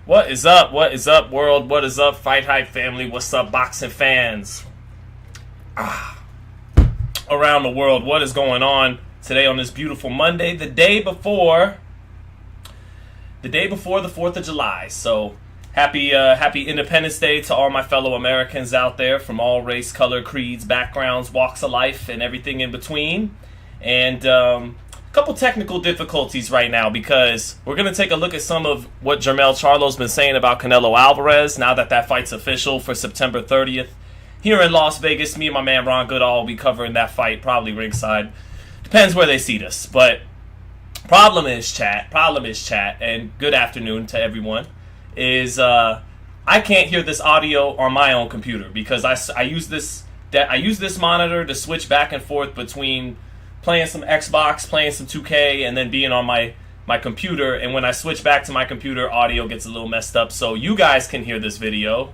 What is up? What is up, world? What is up, FightHype family? What's up, boxing fans? Around the world, what is going on today on this beautiful Monday, the day before the 4th of July. So happy Independence Day to all my fellow Americans out there from all race, color, creeds, backgrounds, walks of life, and everything in between. And a couple technical difficulties right now because we're going to take a look at some of what Jermell Charlo's been saying about Canelo Alvarez now that fight's official for September 30th. Here in Las Vegas, me and my man Ron Goodall will be covering that fight, probably ringside. Depends where they seat us. But problem is chat, and good afternoon to everyone, is I can't hear this audio on my own computer because I use this monitor to switch back and forth between playing some Xbox, playing some 2K, and then being on my computer. And when I switch back to my computer, audio gets a little messed up. So you guys can hear this video.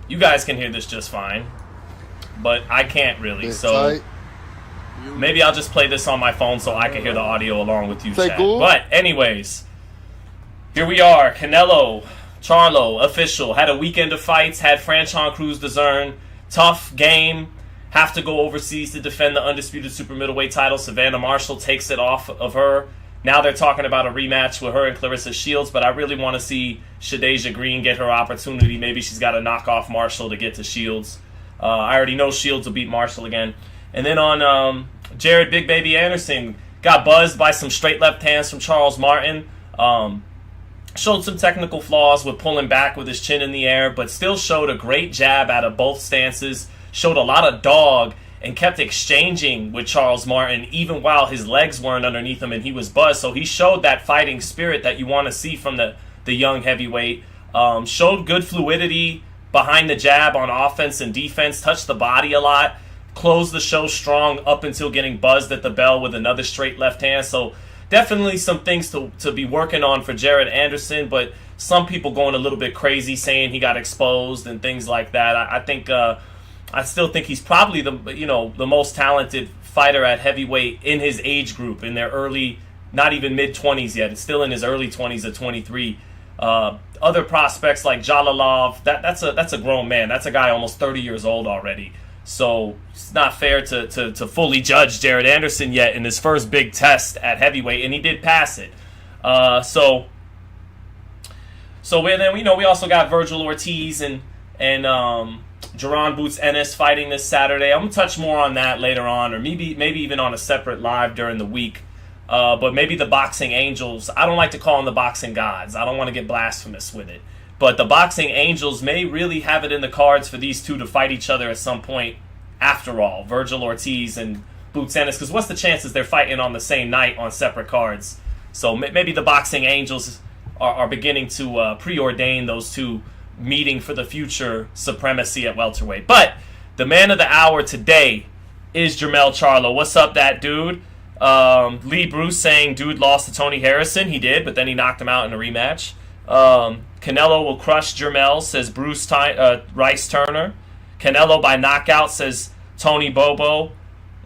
You guys can hear this just fine, but I can't really. So maybe I'll just play this on my phone so I can hear the audio along with you, chat. But anyways, here we are. Canelo Charlo, official. Had a weekend of fights. Had Franchon Cruz DAZN. Tough game. Have to go overseas to defend the undisputed super middleweight title. Savannah Marshall takes it off of her. Now they're talking about a rematch with her and Clarissa Shields, but I really want to see Shadasia Green get her opportunity. Maybe she's got to knock off Marshall to get to Shields. I already know Shields will beat Marshall again. And then on Jared Big Baby Anderson, got buzzed by some straight left hands from Charles Martin. Showed some technical flaws with pulling back with his chin in the air, but still showed a great jab out of both stances. Showed a lot of dog and kept exchanging with Charles Martin even while his legs weren't underneath him and he was buzzed. So he showed that fighting spirit that you want to see from the young heavyweight. Showed good fluidity behind the jab on offense and defense. Touched the body a lot. Closed the show strong up until getting buzzed at the bell with another straight left hand. So definitely some things to be working on for Jared Anderson, but some people going a little bit crazy saying he got exposed and things like that. I still think he's probably the most talented fighter at heavyweight in his age group, in their early, not even mid-20s yet. It's still in his early 20s at 23. Other prospects like Jalalov, that's a grown man. That's a guy almost 30 years old already. So it's not fair to fully judge Jared Anderson yet in his first big test at heavyweight, and he did pass it. So then we also got Virgil Ortiz and Jaron Boots Ennis fighting this Saturday. I'm gonna touch more on that later on, or maybe even on a separate live during the week. But maybe the boxing angels. I don't like to call them the boxing gods. I don't want to get blasphemous with it. But the boxing angels may really have it in the cards for these two to fight each other at some point after all. Virgil Ortiz and Boots Ennis. Because what's the chances they're fighting on the same night on separate cards? So maybe the boxing angels are beginning to preordain those two meeting for the future supremacy at welterweight. But the man of the hour today is Jermell Charlo. What's up, that dude? Lee Bruce saying dude lost to Tony Harrison. He did, but then he knocked him out in a rematch. Canelo will crush Jermell, says Bruce Rice Turner. Canelo by knockout, says Tony Bobo.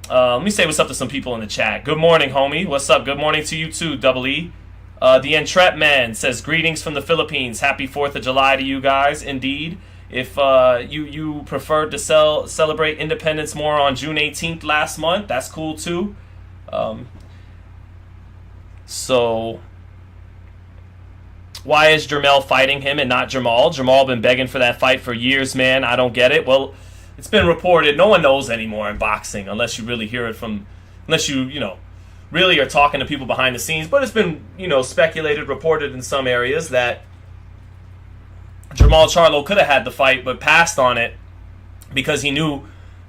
Let me say what's up to some people in the chat. Good morning, homie. What's up? Good morning to you too, Double E. The Entrep Man says greetings from the Philippines. Happy 4th of July to you guys. Indeed. If you preferred to celebrate independence more on June 18th last month, that's cool too. So why is Jermell fighting him and not Jermall? Jermall been begging for that fight for years, man. I don't get it. Well, it's been reported. No one knows anymore in boxing unless you really hear it from, unless you really are talking to people behind the scenes. But it's been, speculated, reported in some areas that Jermell Charlo could have had the fight but passed on it because he knew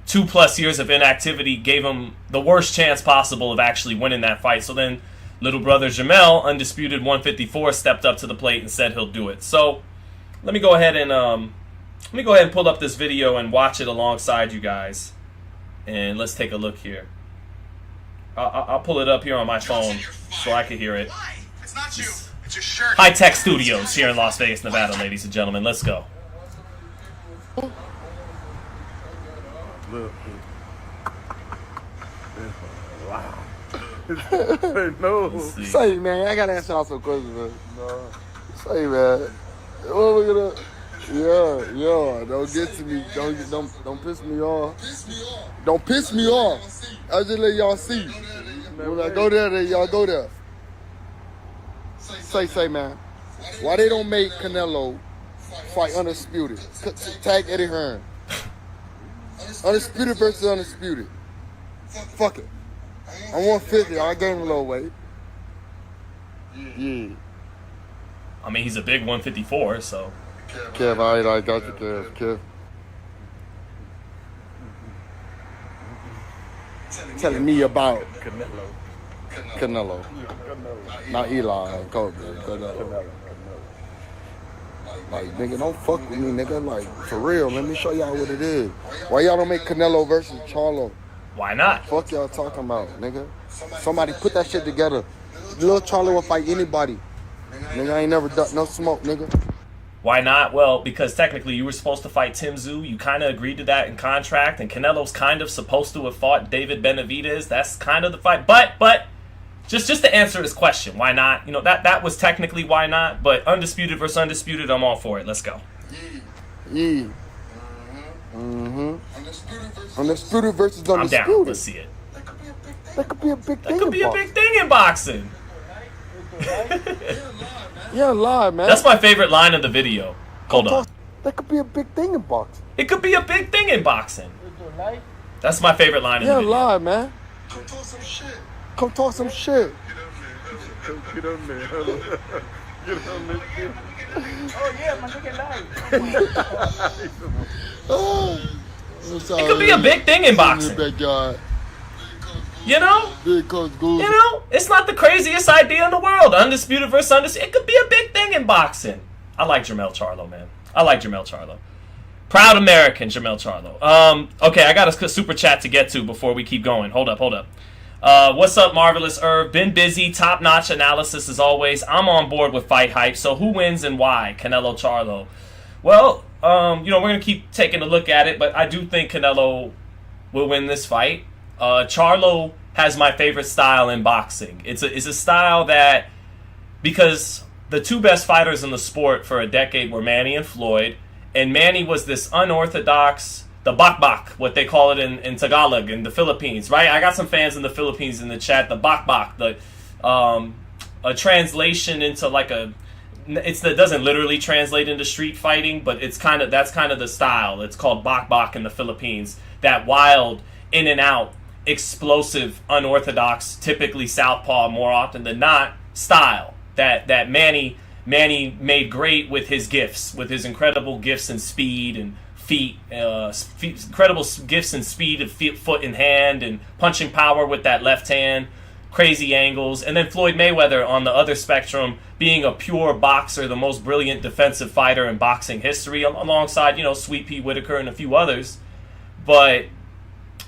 2+ years of inactivity gave him the worst chance possible of actually winning that fight. So then little brother Jermell, undisputed 154, stepped up to the plate and said he'll do it. So let me go ahead and pull up this video and watch it alongside you guys, and let's take a look here. I'll pull it up here on my phone so I can hear it. It's not you. It's your shirt. High Tech Studios here in Las Vegas, Nevada, ladies and gentlemen. Let's go. Look. Wow. No. Say, man, I gotta answer some questions, man. No. Say, man. What we gonna? Yeah. Don't get to me. Don't piss me off. Don't piss me off. I just let y'all see. When I go there, then y'all go there. Say, man. Why they don't make Canelo fight undisputed? Tag Eddie Hearn. Undisputed versus undisputed. Fuck it. I'm 150. I gained a little weight. Yeah. I mean, he's a big 154, so. Kev, I got you, Kev. Telling me about Canelo. Not Eli, Kobe. Canelo. Like, nigga, don't fuck with me, nigga. Like, for real, let me show y'all what it is. Why y'all don't make Canelo versus Charlo? Why not? Fuck y'all talking about, nigga. Somebody put that shit together. Little Charlo will fight anybody. Nigga, I ain't never done no smoke, nigga. Why not? Well, because technically you were supposed to fight Tim Tszyu. You kind of agreed to that in contract, and Canelo's kind of supposed to have fought David Benavidez. That's kind of the fight. But just to answer his question, why not? You know, that was technically why not, but undisputed versus undisputed, I'm all for it. Let's go. Yeah. Undisputed versus undisputed. I'm down. Let's see it. That could be a big thing. That could be a big thing in boxing. Yeah, lie, man. That's my favorite line of the video. Hold on. That could be a big thing in boxing. It could be a big thing in boxing. That's my favorite line of the video. Yeah, lie, man. Come talk some shit. Come talk some shit. Get on there. Get on there. Oh, yeah, my nigga live. It could be a big thing in boxing. You know? It's not the craziest idea in the world. Undisputed versus undisputed. It could be a big thing in boxing. I like Jermell Charlo, man. I like Jermell Charlo. Proud American, Jermell Charlo. Okay, I got a super chat to get to before we keep going. Hold up. What's up, Marvelous Herb? Been busy. Top-notch analysis as always. I'm on board with FightHype. So who wins and why? Canelo Charlo. Well, we're going to keep taking a look at it, but I do think Canelo will win this fight. Charlo has my favorite style in boxing. It's a style that, because the two best fighters in the sport for a decade were Manny and Floyd, and Manny was this unorthodox, the bakbak, what they call it in Tagalog in the Philippines, right? I got some fans in the Philippines in the chat. The bakbak, a translation into like it doesn't literally translate into street fighting, but that's kind of the style. It's called bakbak in the Philippines. That wild, in and out, explosive, unorthodox, typically southpaw more often than not style that Manny made great with his gifts, with his incredible gifts and speed and feet, incredible gifts and speed of foot and hand, and punching power with that left hand, crazy angles. And then Floyd Mayweather on the other spectrum, being a pure boxer, the most brilliant defensive fighter in boxing history, alongside, Sweet Pea Whitaker and a few others. But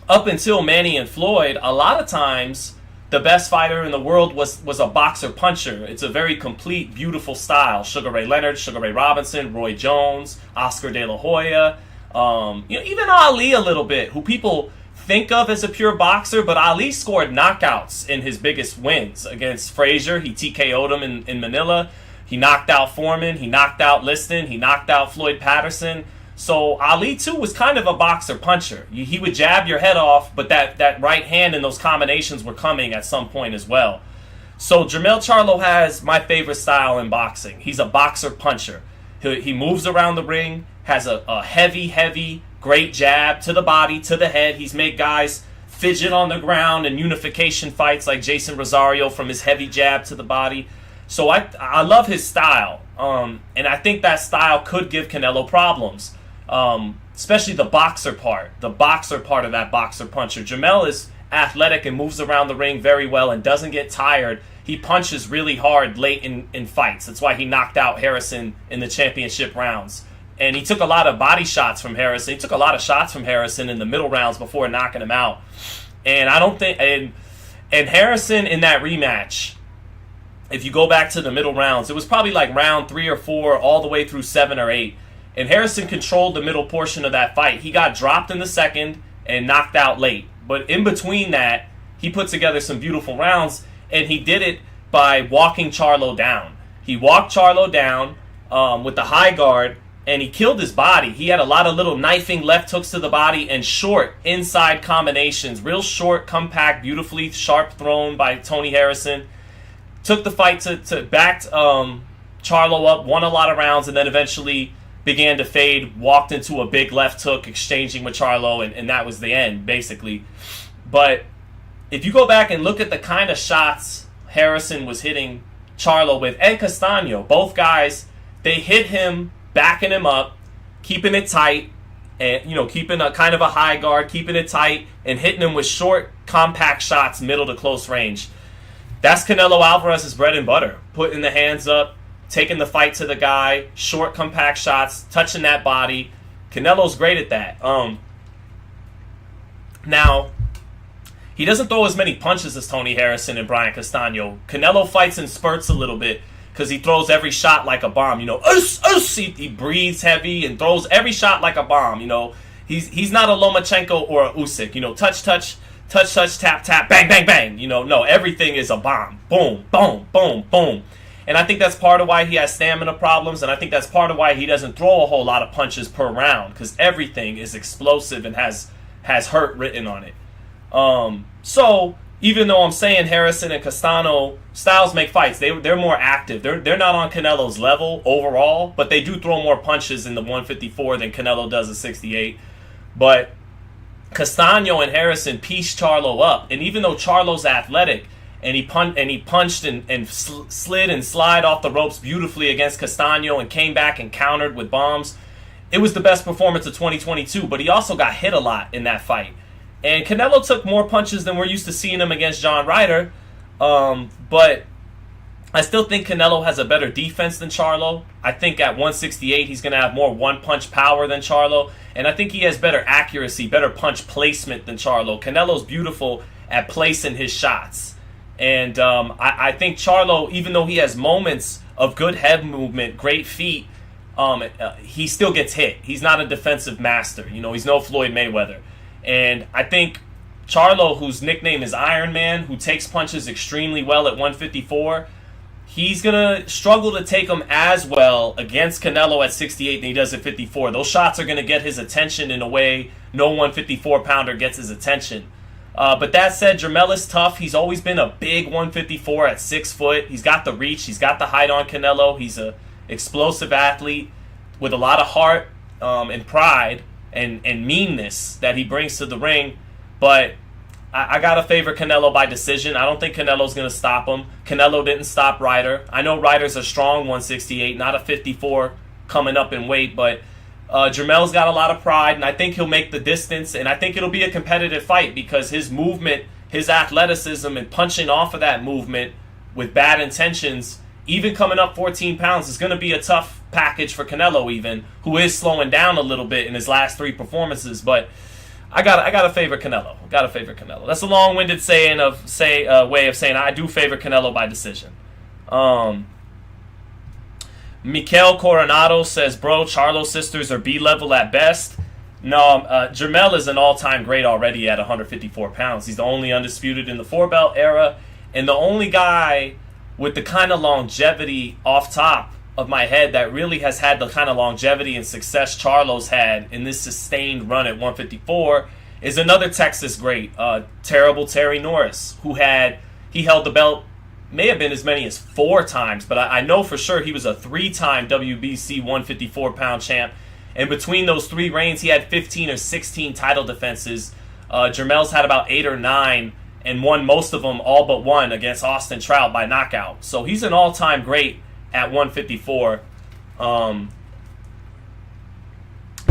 up until Manny and Floyd, a lot of times the best fighter in the world was a boxer puncher. It's a very complete, beautiful style. Sugar Ray Leonard, Sugar Ray Robinson, Roy Jones, Oscar De La Hoya, even Ali a little bit, who people think of as a pure boxer, but Ali scored knockouts in his biggest wins. Against Frazier, he TKO'd him in Manila. He knocked out Foreman. He knocked out Liston. He knocked out Floyd Patterson. So Ali, too, was kind of a boxer puncher. He would jab your head off, but that right hand and those combinations were coming at some point as well. So Jermell Charlo has my favorite style in boxing. He's a boxer puncher. He moves around the ring, has a heavy, great jab to the body, to the head. He's made guys fidget on the ground in unification fights like Jason Rosario from his heavy jab to the body. So I love his style, and I think that style could give Canelo problems. Especially the boxer part of that boxer puncher. Jermell is athletic and moves around the ring very well and doesn't get tired. He punches really hard late in fights. That's why he knocked out Harrison in the championship rounds. And he took a lot of body shots from Harrison. He took a lot of shots from Harrison in the middle rounds before knocking him out. And I don't think... And Harrison in that rematch, if you go back to the middle rounds, it was probably like round 3 or 4 all the way through 7 or 8. And Harrison controlled the middle portion of that fight. He got dropped in the second and knocked out late. But in between that, he put together some beautiful rounds, and he did it by walking Charlo down. He walked Charlo down with the high guard, and he killed his body. He had a lot of little knifing left hooks to the body and short inside combinations. Real short, compact, beautifully sharp thrown by Tony Harrison. Took the fight to backed Charlo up, won a lot of rounds, and then eventually began to fade, walked into a big left hook, exchanging with Charlo, and that was the end, basically. But if you go back and look at the kind of shots Harrison was hitting Charlo with, and Castaño, both guys, they hit him, backing him up, keeping it tight, and keeping a kind of a high guard, keeping it tight, and hitting him with short, compact shots, middle to close range. That's Canelo Alvarez's bread and butter. Putting the hands up, taking the fight to the guy, short, compact shots, touching that body. Canelo's great at that. Now, he doesn't throw as many punches as Tony Harrison and Brian Castaño. Canelo fights in spurts a little bit because he throws every shot like a bomb. He breathes heavy and throws every shot like a bomb. He's not a Lomachenko or a Usyk. Touch, tap, tap, bang, bang, bang. No, everything is a bomb. Boom, boom, boom, boom. And I think that's part of why he has stamina problems, and I think that's part of why he doesn't throw a whole lot of punches per round, because everything is explosive and has hurt written on it. So even though I'm saying Harrison and Castano styles make fights, they're more active. They're not on Canelo's level overall, but they do throw more punches in the 154 than Canelo does at 68. But Castaño and Harrison pieced Charlo up, and even though Charlo's athletic and he punched and slid and slid off the ropes beautifully against Castaño and came back and countered with bombs, it was the best performance of 2022. But he also got hit a lot in that fight, and Canelo took more punches than we're used to seeing him against John Ryder. But I still think Canelo has a better defense than Charlo. I think at 168 he's going to have more one-punch power than Charlo. And I think he has better accuracy, better punch placement than Charlo. Canelo's beautiful at placing his shots. And I think Charlo, even though he has moments of good head movement, great feet, he still gets hit. He's not a defensive master. He's no Floyd Mayweather. And I think Charlo, whose nickname is Iron Man, who takes punches extremely well at 154, he's going to struggle to take them as well against Canelo at 68 than he does at 54. Those shots are going to get his attention in a way no 154-pounder gets his attention. But that said, Jermell is tough. He's always been a big 154 at 6 foot. He's got the reach. He's got the height on Canelo. He's an explosive athlete with a lot of heart and pride and meanness that he brings to the ring. But I got to favor Canelo by decision. I don't think Canelo's going to stop him. Canelo didn't stop Ryder. I know Ryder's a strong 168, not a 54 coming up in weight, but Jermell's got a lot of pride, and I think he'll make the distance, and I think it'll be a competitive fight because his movement, his athleticism, and punching off of that movement with bad intentions, even coming up 14 pounds, is going to be a tough package for Canelo even, who is slowing down a little bit in his last 3 performances, but I gotta favor Canelo. That's a long-winded way of saying I do favor Canelo by decision. Mikel Coronado says, bro, Charlo sisters are B-level at best. No, Jermell is an all-time great already at 154 pounds. He's the only undisputed in the 4-belt era, and the only guy with the kind of longevity off top of my head that really has had the kind of longevity and success Charlo's had in this sustained run at 154 is another Texas great, terrible Terry Norris, he held the belt, may have been as many as 4 times, but I know for sure he was a 3-time WBC 154-pound champ. And between those 3 reigns, he had 15 or 16 title defenses. Jermell's had about 8 or 9 and won most of them, all but one, against Austin Trout by knockout. So he's an all-time great at 154. But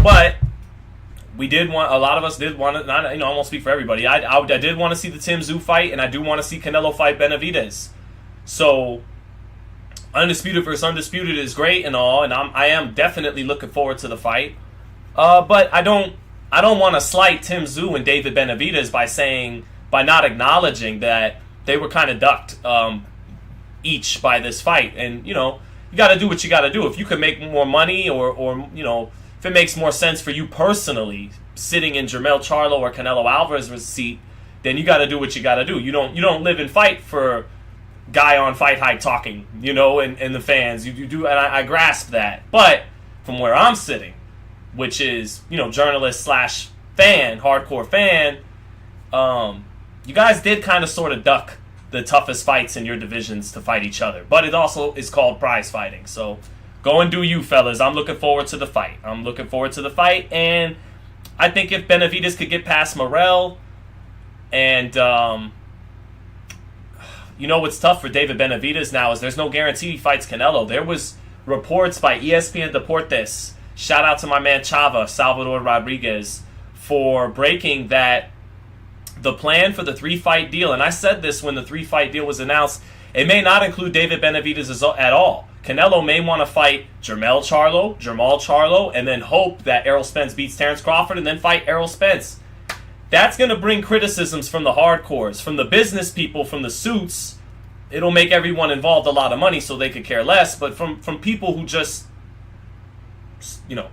a lot of us did want to, I won't speak for everybody. I did want to see the Tim Tszyu fight, and I do want to see Canelo fight Benavidez. So undisputed versus undisputed is great and all, and I am definitely looking forward to the fight. But I don't want to slight Tim Tszyu and David Benavidez by not acknowledging that they were kind of ducked each by this fight. And you got to do what you got to do. If you can make more money, or if it makes more sense for you personally, sitting in Jermell Charlo or Canelo Alvarez's seat, then you got to do what you got to do. You don't live and fight for guy on FightHype talking, you know, and the fans. You do, and I grasp that. But from where I'm sitting, which is, you know, journalist / fan, hardcore fan, you guys did kind of sort of duck the toughest fights in your divisions to fight each other. But it also is called prize fighting. So go and do you, fellas. I'm looking forward to the fight. And I think if Benavidez could get past Morrell, and you know what's tough for David Benavidez now is there's no guarantee he fights Canelo. There was reports by ESPN Deportes, shout out to my man Chava, Salvador Rodriguez, for breaking that the plan for the 3-fight deal, and I said this when the 3-fight deal was announced, it may not include David Benavidez at all. Canelo may want to fight Jermell Charlo, and then hope that Errol Spence beats Terence Crawford and then fight Errol Spence. That's going to bring criticisms from the hardcores, from the business people, from the suits. It'll make everyone involved a lot of money so they could care less, but from people who just, you know,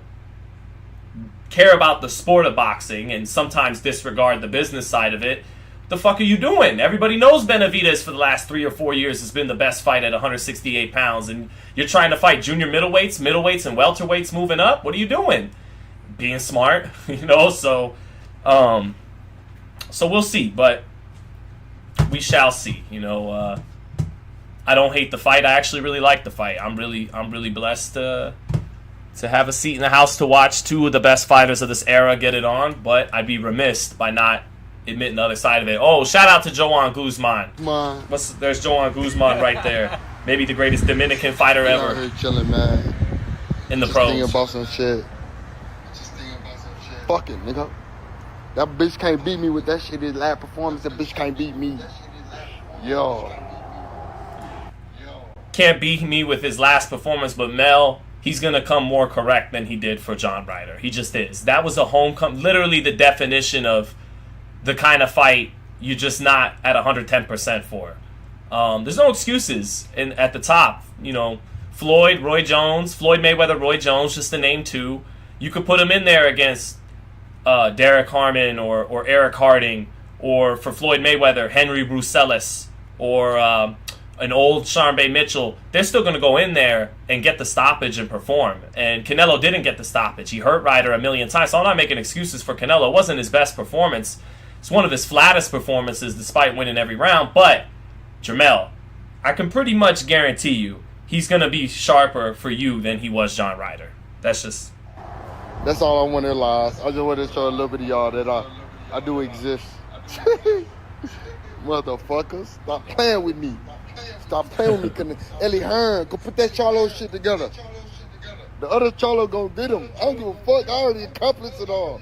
care about the sport of boxing and sometimes disregard the business side of it, the fuck are you doing? Everybody knows Benavidez for the last 3 or 4 years has been the best fight at 168 pounds, and you're trying to fight junior middleweights, and welterweights moving up? What are you doing? Being smart, you know, so we'll see, but we shall see, you know. I don't hate the fight. I actually really like the fight. I'm really blessed to have a seat in the house to watch two of the best fighters of this era get it on, but I'd be remiss by not admitting the other side of it. Oh, shout out to Joan Guzman. There's Joan Guzman right there. Maybe the greatest Dominican fighter ever. Out here chilling, man. In the pros. Thinking about some shit. Fuck it, nigga. That bitch can't beat me with that shit. His last performance, that bitch can't beat me. Yo. Can't beat me with his last performance, but Mel, he's going to come more correct than he did for John Ryder. He just is. That was a homecoming, literally the definition of the kind of fight you're just not at 110% for. There's no excuses at the top. You know, Floyd Mayweather, Roy Jones, just to name two. You could put him in there against Derek Harmon or Eric Harding, or for Floyd Mayweather, Henry Brucelis, or an old Sharmba Mitchell. They're still going to go in there and get the stoppage and perform. And Canelo didn't get the stoppage. He hurt Ryder a million times. So I'm not making excuses for Canelo. It wasn't his best performance. It's one of his flattest performances despite winning every round. But, Jermell, I can pretty much guarantee you he's going to be sharper for you than he was John Ryder. That's all I want to realize. I just want to show a little bit of y'all that I do exist. Motherfuckers, stop playing with me. Stop playing with me. Eddie Hearn, go put that Charlo shit together. The other Charlo gonna get him. I don't give a fuck. I already accomplished it all.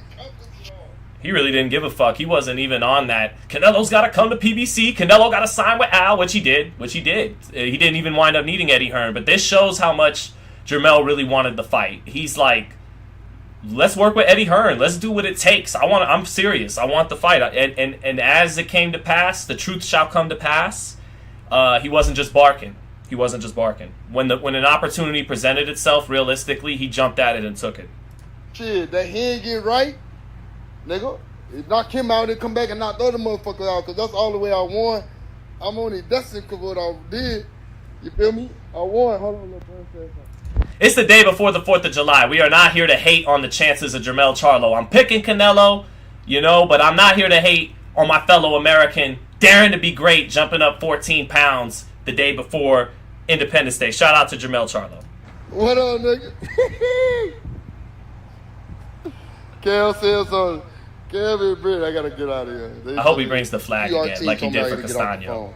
He really didn't give a fuck. He wasn't even on that. Canelo's got to come to PBC. Canelo got to sign with Al, which he did. He didn't even wind up needing Eddie Hearn. But this shows how much Jermell really wanted the fight. He's like, let's work with Eddie Hearn. Let's do what it takes. I'm serious. I want the fight. And as it came to pass, the truth shall come to pass. He wasn't just barking. When an opportunity presented itself, realistically, he jumped at it and took it. Shit, that hand get right, nigga. It knock him out and come back and knock the other motherfucker out, because that's all the way I won. I'm only destined for what I did. You feel me? I won. Hold on, let's say something. It's the day before the 4th of July. We are not here to hate on the chances of Jermell Charlo. I'm picking Canelo, but I'm not here to hate on my fellow American daring to be great, jumping up 14 pounds the day before Independence Day. Shout out to Jermell Charlo. What up, nigga? Kel says something. Kevin, I gotta get out of here. I hope he brings the flag again, like he did for Castano.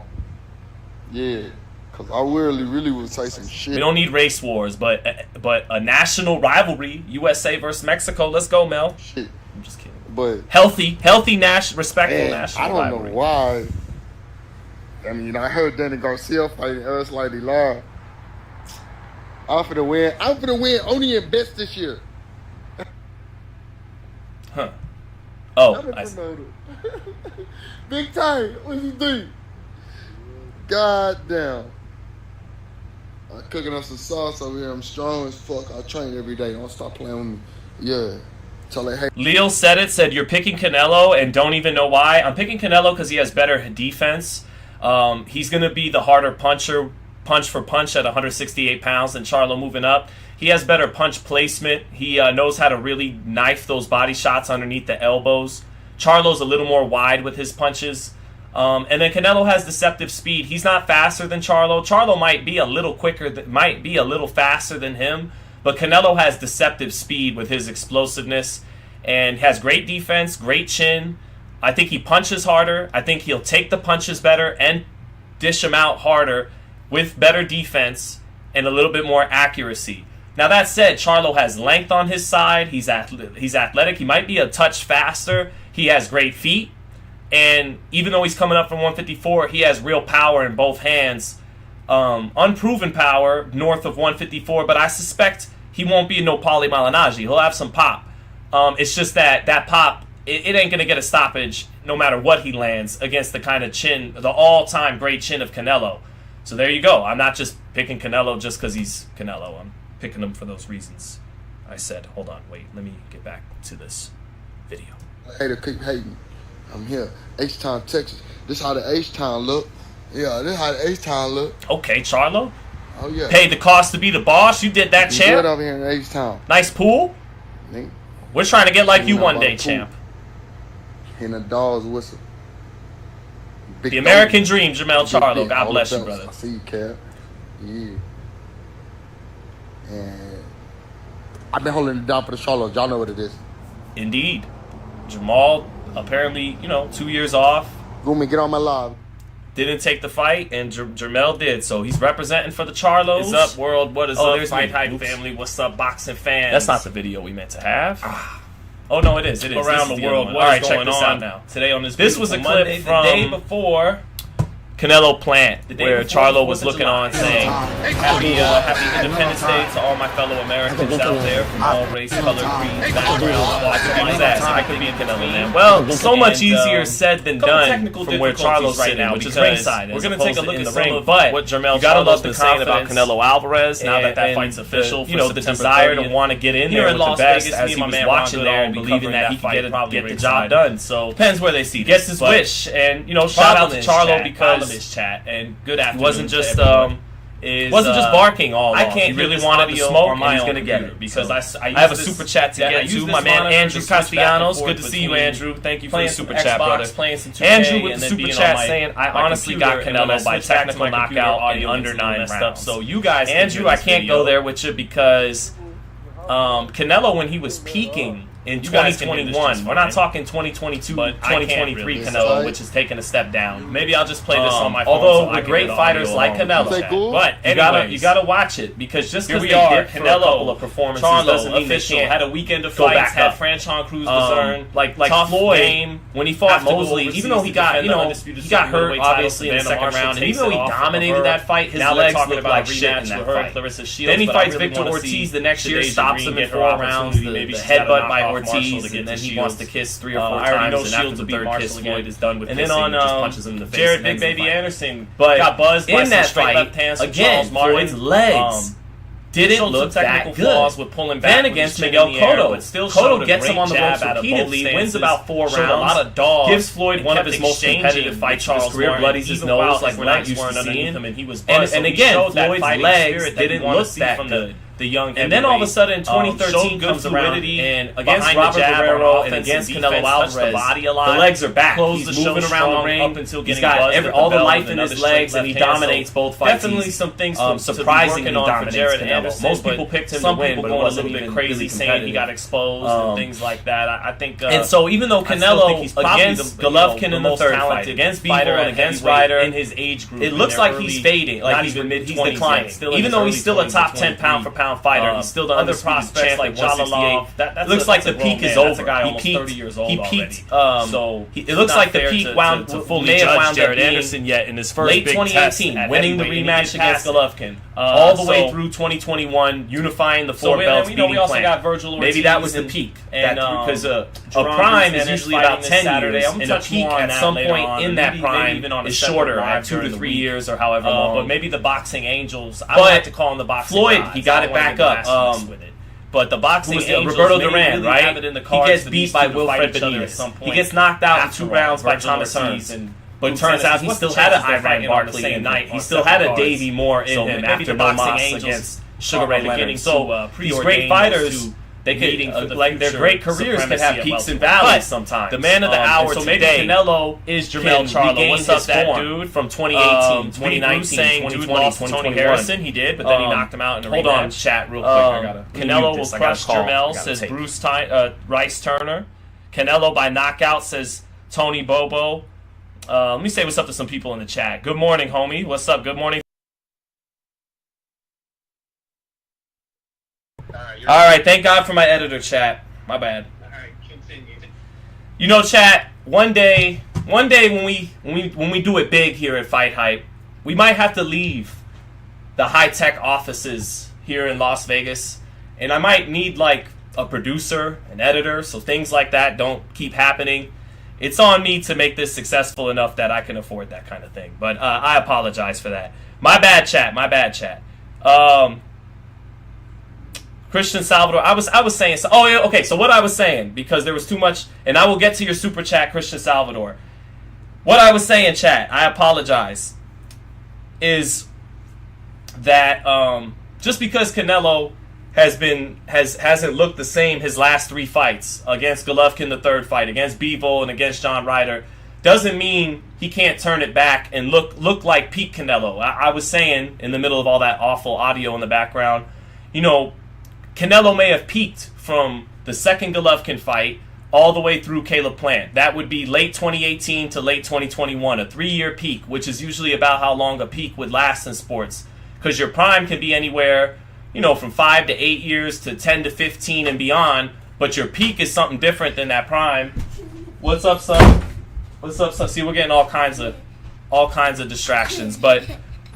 Yeah. Cause I really would say some shit. We don't need race wars, but a national rivalry, USA versus Mexico. Let's go, Mel. Shit. I'm just kidding. But healthy, respectful national rivalry. I don't know why. I mean, I heard Danny Garcia fighting us like he lied. I'm finna win only in best this year. Huh. Oh, I see. Big time. What you think? God damn. I'm cooking up some sauce over here. I'm strong as fuck. I train every day. Don't stop playing with me. Yeah. So they hate. Leo said it. Said you're picking Canelo and don't even know why. I'm picking Canelo because he has better defense. He's going to be the harder puncher, punch for punch at 168 pounds than Charlo moving up. He has better punch placement. He knows how to really knife those body shots underneath the elbows. Charlo's a little more wide with his punches. And then Canelo has deceptive speed. He's not faster than Charlo. Charlo might be a little quicker, might be a little faster than him. But Canelo has deceptive speed with his explosiveness and has great defense, great chin. I think he punches harder. I think he'll take the punches better and dish them out harder with better defense and a little bit more accuracy. Now, that said, Charlo has length on his side. He's athletic. He might be a touch faster. He has great feet. And even though he's coming up from 154, he has real power in both hands. Unproven power north of 154, but I suspect he won't be no Paulie Malignaggi. He'll have some pop. It's just that pop, it ain't going to get a stoppage no matter what he lands against the kind of chin, the all-time great chin of Canelo. So there you go. I'm not just picking Canelo just because he's Canelo. I'm picking him for those reasons I said. Hold on, wait. Let me get back to this video. Hater keep hating. I'm here. H-Town, Texas. This how the H-Town look. Yeah, this how the H-Town look. Okay, Charlo. Oh, yeah. Paid the cost to be the boss. You did that, You champ. good over here in H-Town. Nice pool. Nigga. We're trying to get like you one day, Pool. champ. And a dog's whistle. Big The American dream, dog. Jermell Charlo. Big, God all bless the you, bells. brother. I see you, Cap. Yeah. And I've been holding it down for the Charlo. Y'all know what it is. Indeed. Jermall, apparently, 2 years off. Gumi, get on my live. Didn't take the fight, and Jermell did. So he's representing for the Charlos. What's up, world? What is up, FightHype family? What's up, boxing fans? That's not the video we meant to have. Oh, no, it is. It is. Around the world. All right, check this out now. Today on this was a clip Monday, from the day before Canelo Plant, where Charlo was looking on saying, happy Independence Day to all my fellow Americans out there from all race, color, creed, backgrounds. I could be a Canelo man. Well, so much easier said than done from where Charlo's right now, which is ringside. We're going to take a look at the ring, but what Jermell Charlo's been saying about Canelo Alvarez now that that fight's official. The desire to want to get in there with the best as he was watching there and believing that he could get the job done. So depends where they see. Gets his wish, and shout out to Charlo because this chat and good afternoon. Wasn't just barking all along. I can't. He really wanted to smoke, and he's gonna get it because I have a super chat to get to. My man Andrew Castellanos. Good to see you, Andrew. Thank you for the super chat, brother. Andrew with the super chat saying, "I honestly got Canelo by technical knockout in under 9 rounds." So you guys, Andrew, I can't go there with you because Canelo, when he was peaking in 2021, we're not talking 2022, but 2023 Canelo, which is taking a step down. Maybe I'll just play this on my phone. Although with great fighters like Canelo, but you gotta watch it because just because we are Canelo performances doesn't mean they can't. Had a weekend of fights, had Franchon Cruz like Floyd when he fought Mosley. Even though he got he got hurt obviously in the second round, and even though he dominated that fight, his legs looked like shit in that fight. Then he fights Victor Ortiz the next year, stops him in 4 rounds, the headbutt by Ortiz, and then he wants to kiss 3 or 4 times, and after the third kiss, Floyd is done with kissing, and then just punches him in the face. Jared Big Baby Anderson got buzzed by some straight left hands from Charles Martin. Floyd's legs didn't look that good. With pulling back then against Miguel Cotto, Cotto gets him on the ropes repeatedly, wins about 4 rounds, a lot of dogs, gives Floyd one of his most competitive fights in his career, bloodies his nose like we're not used to seeing. And again, Floyd's legs didn't look that good. And then all of a sudden, 2013 comes around, and against Robert Guerrero and against Canelo Alvarez, the legs are back. He's moving around the ring. He's got all the life in his legs, and he dominates both fights. Definitely some things surprisingly dominates Canelo. Most people picked him to win, but it wasn't a little bit crazy saying he got exposed and things like that. I think, and so even though Canelo against Golovkin in the third fight, against Bieber and against Ryder in his age group, it looks like he's fading, like he's declining. Even though he's still a top 10 pound for pound fighter, he's still the other prospects like Jalal. That looks like the peak is over. He peaked. He peaked. So it looks like the peak wound to fully judge Jared Anderson yet in his first late 2018, winning the rematch against Golovkin, all the way through 2021, unifying the 4 belts. We also got Virgil Ortiz. Maybe that was the peak, and because a prime is usually about 10 years, and a peak at some point in that prime is shorter, at 2 to 3 years or however long. But maybe the boxing angels. I don't like to call them the boxing. Floyd, he got it back up. But the boxing angels, Roberto may Duran, really right? have it in the He cards gets for beat these by two to fight Wilfred each other at Benitez. some point. He gets knocked out in After 2 all, rounds by Virgil Thomas Ortiz Hearns. and But it Luke turns out Tennessee. he What's still the had an chances they're Iran fighting on the Barkley same in night him. on He still separate had a cards? Davey Moore in So him maybe after the no boxing loss angels against Sugar Ray Leonard. So So these great fighters, they meeting for could the like their future great careers could supremacy have at peaks and welterweight. valleys But sometimes. the man of the hour so maybe today Canelo is can Jermell Charlo. regain What's up, his that form. dude from 2018, 2019, saying 2020, dude lost to 2021? Tony Harrison. He did, but then he knocked him out in a rematch. Hold on, chat, real quick. I gotta Canelo mute will this. I got a crush call. I Jermell, gotta says take. Bruce Rice Turner. Canelo by knockout, says Tony Bobo. Let me say what's up to some people in the chat. Good morning, homie. What's up? Good morning. All right, thank God for my editor, chat. My bad. You know, chat. One day when we do it big here at FightHype, we might have to leave the high-tech offices here in Las Vegas, and I might need like a producer, an editor, so things like that don't keep happening. It's on me to make this successful enough that I can afford that kind of thing. But I apologize for that. My bad, chat. My bad, chat. Christian Salvador, I was saying, so, oh yeah, okay, so what I was saying, because there was too much, and I will get to your super chat, Christian Salvador. What I was saying, chat, I apologize, is that just because Canelo hasn't looked the same his last 3 fights, against Golovkin the 3rd fight, against Bivol and against John Ryder, doesn't mean he can't turn it back and look like peak Canelo. I was saying in the middle of all that awful audio in the background, you know, Canelo may have peaked from the 2nd Golovkin fight all the way through Caleb Plant. That would be late 2018 to late 2021, a 3-year peak, which is usually about how long a peak would last in sports. Because your prime can be anywhere, you know, from 5 to 8 years to 10 to 15 and beyond, but your peak is something different than that prime. What's up, son? What's up, son? See, we're getting all kinds of distractions, but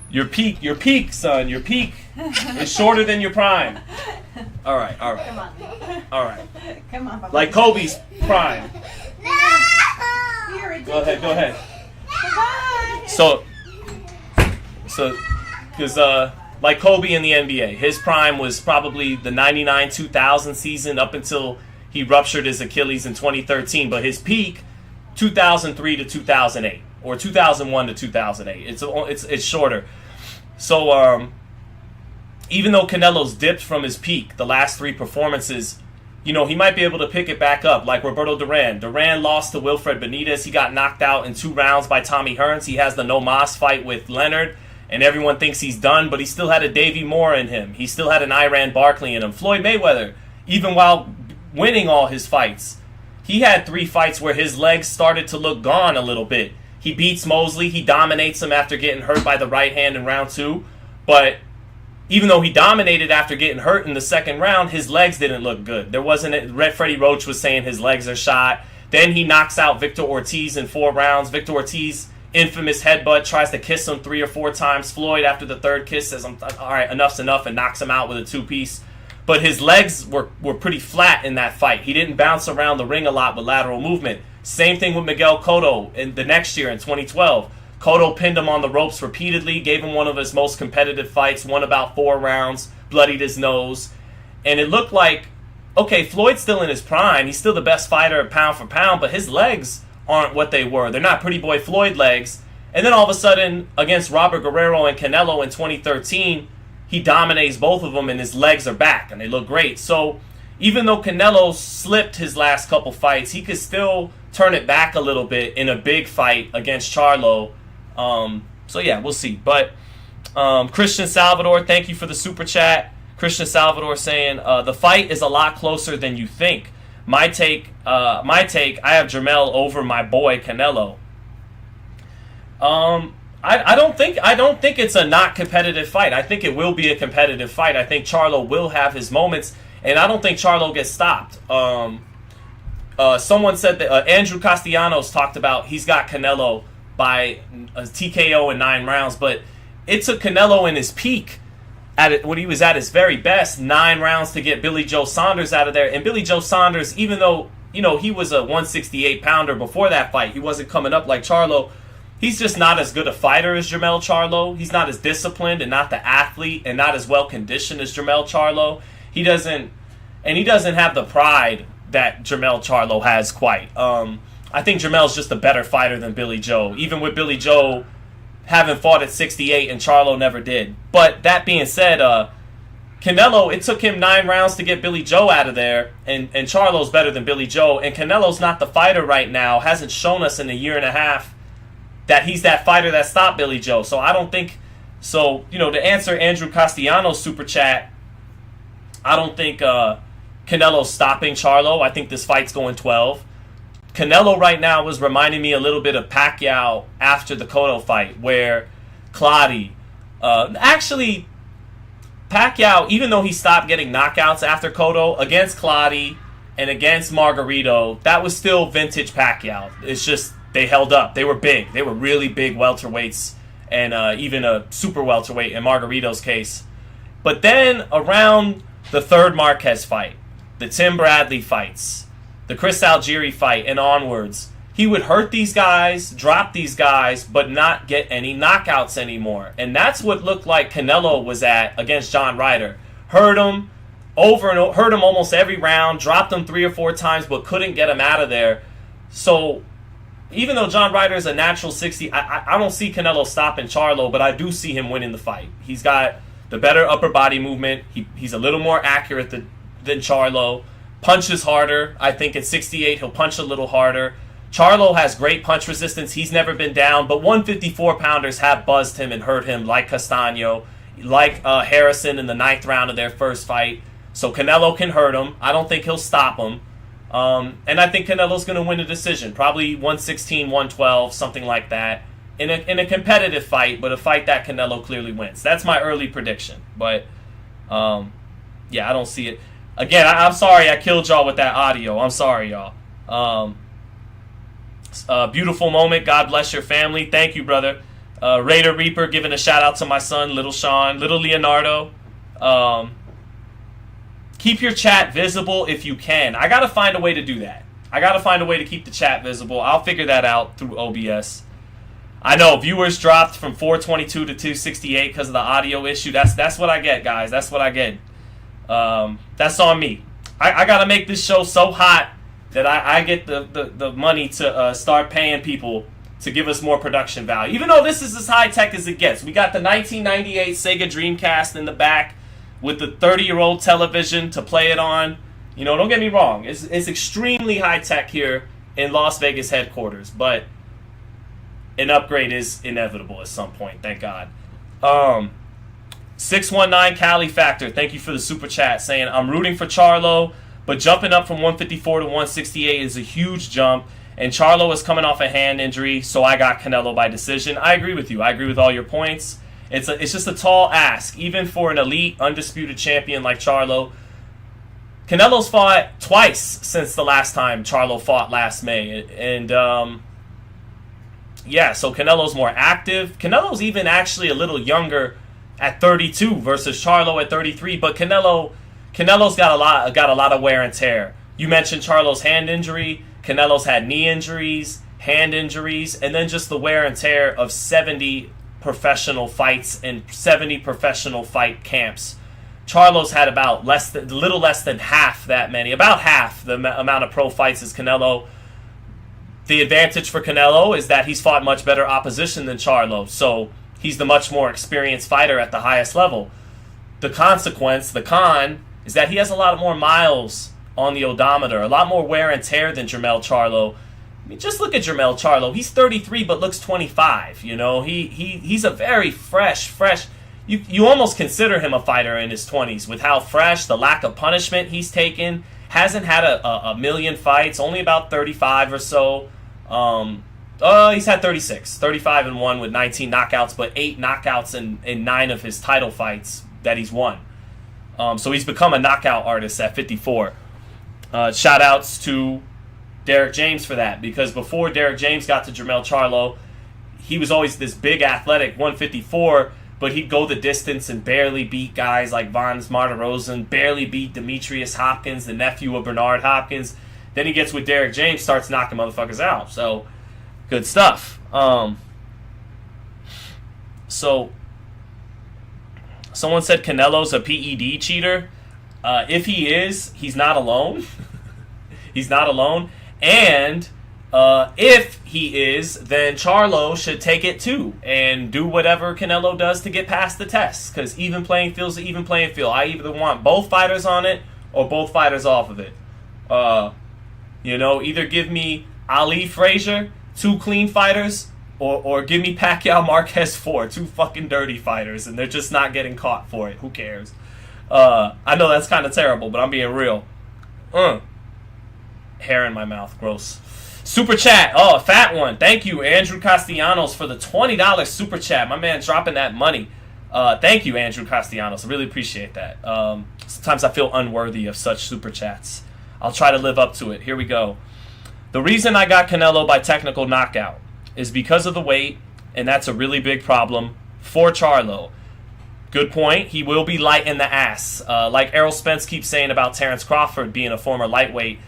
your peak, son, your peak is shorter than your prime. All right. Come on. All right. Come on, Papa. Like Kobe's prime. You're ridiculous. Go ahead. Bye. So, because like Kobe in the NBA, his prime was probably the 99-2000 season up until he ruptured his Achilles in 2013. But his peak, 2003 to 2008, or 2001 to 2008. It's shorter. So, even though Canelo's dipped from his peak, the last 3 performances, you know, he might be able to pick it back up, like Roberto Duran. Duran lost to Wilfred Benitez. He got knocked out in 2 rounds by Tommy Hearns. He has the no mas fight with Leonard, and everyone thinks he's done, but he still had a Davey Moore in him. He still had an Iran Barkley in him. Floyd Mayweather, even while winning all his fights, he had 3 fights where his legs started to look gone a little bit. He beats Mosley. He dominates him after getting hurt by the right hand in round 2, but even though he dominated after getting hurt in the 2nd round, his legs didn't look good. There wasn't Freddie Roach was saying his legs are shot. Then he knocks out Victor Ortiz in 4 rounds. Victor Ortiz, infamous headbutt, tries to kiss him 3 or 4 times. Floyd, after the 3rd kiss, says, all right, enough's enough, and knocks him out with a 2-piece. But his legs were pretty flat in that fight. He didn't bounce around the ring a lot with lateral movement. Same thing with Miguel Cotto in the next year in 2012. Cotto pinned him on the ropes repeatedly, gave him one of his most competitive fights, won about 4 rounds, bloodied his nose. And it looked like, okay, Floyd's still in his prime. He's still the best fighter pound for pound, but his legs aren't what they were. They're not Pretty Boy Floyd legs. And then all of a sudden, against Robert Guerrero and Canelo in 2013, he dominates both of them, and his legs are back, and they look great. So even though Canelo slipped his last couple fights, he could still turn it back a little bit in a big fight against Charlo. So yeah, we'll see. But Christian Salvador, thank you for the super chat. Christian Salvador saying the fight is a lot closer than you think. My take, I have Jermell over my boy Canelo. I don't think it's a not competitive fight. I think it will be a competitive fight. I think Charlo will have his moments, and I don't think Charlo gets stopped. Someone said that Andrew Castellanos talked about he's got Canelo by a TKO in 9 rounds, but it took Canelo in his peak, when he was at his very best, 9 rounds to get Billy Joe Saunders out of there. And Billy Joe Saunders, even though, you know, he was a 168-pounder before that fight, he wasn't coming up like Charlo. He's just not as good a fighter as Jermell Charlo. He's not as disciplined and not the athlete and not as well-conditioned as Jermell Charlo. He doesn't, and he doesn't have the pride that Jermell Charlo has quite. I think Jermell's just a better fighter than Billy Joe, even with Billy Joe having fought at 68 and Charlo never did. But that being said, Canelo, it took him 9 rounds to get Billy Joe out of there, and Charlo's better than Billy Joe, and Canelo's not the fighter right now, hasn't shown us in a year and a half that he's that fighter that stopped Billy Joe. So I don't think, so, you know, to answer Andrew Castellanos' super chat, I don't think Canelo's stopping Charlo. I think this fight's going 12. Canelo right now was reminding me a little bit of Pacquiao after the Cotto fight, where Clottey, actually, Pacquiao, even though he stopped getting knockouts after Cotto, against Clottey and against Margarito, that was still vintage Pacquiao. It's just they held up. They were big. They were really big welterweights, and even a super welterweight in Margarito's case. But then around the third Marquez fight, the Tim Bradley fights, the Chris Algieri fight, and onwards, he would hurt these guys, drop these guys, but not get any knockouts anymore. And that's what looked like Canelo was at against John Ryder. Hurt him over and over, hurt him almost every round, dropped him 3 or 4 times, but couldn't get him out of there. So even though John Ryder is a natural 60, I don't see Canelo stopping Charlo, but I do see him winning the fight. He's got the better upper body movement. He's a little more accurate than Charlo. Punches harder. I think at 68 he'll punch a little harder. Charlo has great punch resistance. He's never been down, but 154-pounders have buzzed him and hurt him, like Castaño, like Harrison in the 9th round of their first fight. So Canelo can hurt him. I don't think he'll stop him. And I think Canelo's going to win a decision, probably 116, 112, something like that, in a competitive fight, but a fight that Canelo clearly wins. That's my early prediction. But, yeah, I don't see it. Again, I'm sorry I killed y'all with that audio. I'm sorry, y'all. Beautiful moment. God bless your family. Thank you, brother. Raider Reaper giving a shout out to my son, Little Sean, Little Leonardo. Keep your chat visible if you can. I got to find a way to do that. I got to find a way to keep the chat visible. I'll figure that out through OBS. I know viewers dropped from 422 to 268 because of the audio issue. That's what I get, guys. That's what I get. That's on me. I got to make this show so hot that I get the money to start paying people to give us more production value. Even though this is as high-tech as it gets. We got the 1998 Sega Dreamcast in the back with the 30-year-old television to play it on. You know, don't get me wrong. It's extremely high-tech here in Las Vegas headquarters, but an upgrade is inevitable at some point, thank God. 619 Cali Factor, thank you for the super chat, saying, I'm rooting for Charlo, but jumping up from 154 to 168 is a huge jump, and Charlo is coming off a hand injury, so I got Canelo by decision. I agree with you. I agree with all your points. It's just a tall ask, even for an elite, undisputed champion like Charlo. Canelo's fought twice since the last time Charlo fought last May, and yeah, so Canelo's more active. Canelo's even actually a little younger at 32 versus Charlo at 33, but Canelo's got a lot of wear and tear. You mentioned Charlo's hand injury. Canelo's had knee injuries, hand injuries, and then just the wear and tear of 70 professional fights and 70 professional fight camps. Charlo's had about a little less than half that many, about half the amount of pro fights as Canelo. The advantage for Canelo is that he's fought much better opposition than Charlo, so he's the much more experienced fighter at the highest level. The consequence, the con, is that he has a lot more miles on the odometer, a lot more wear and tear than Jermell Charlo. I mean, just look at Jermell Charlo. He's 33 but looks 25. You know, he's a very fresh. You almost consider him a fighter in his 20s with how fresh, the lack of punishment he's taken. Hasn't had a million fights, only about 35 or so. He's had 36, 35 and 1 with 19 knockouts, but 8 knockouts in 9 of his title fights that he's won. So he's become a knockout artist at 54. Shout outs to Derek James for that, because before Derek James got to Jermel Charlo, he was always this big athletic 154, but he'd go the distance and barely beat guys like Vons Martirosyan, barely beat Demetrius Hopkins, the nephew of Bernard Hopkins. Then he gets with Derek James, starts knocking motherfuckers out. So, good stuff. So, someone said Canelo's a PED cheater. If he is, he's not alone. He's not alone. And if he is, then Charlo should take it too and do whatever Canelo does to get past the test. Because even playing field's an even playing field. I either want both fighters on it or both fighters off of it. Either give me Ali Frazier, 2 clean fighters, or give me Pacquiao Marquez 4, 2 fucking dirty fighters, and they're just not getting caught for it. Who cares? I know that's kind of terrible, but I'm being real. Hair in my mouth. Gross. Super chat. Oh, a fat one. Thank you, Andrew Castellanos, for the $20 super chat. My man dropping that money. Thank you, Andrew Castellanos. I really appreciate that. Sometimes I feel unworthy of such super chats. I'll try to live up to it. Here we go. The reason I got Canelo by technical knockout is because of the weight, and that's a really big problem for Charlo. Good point. He will be light in the ass. Like Errol Spence keeps saying about Terrence Crawford being a former lightweight,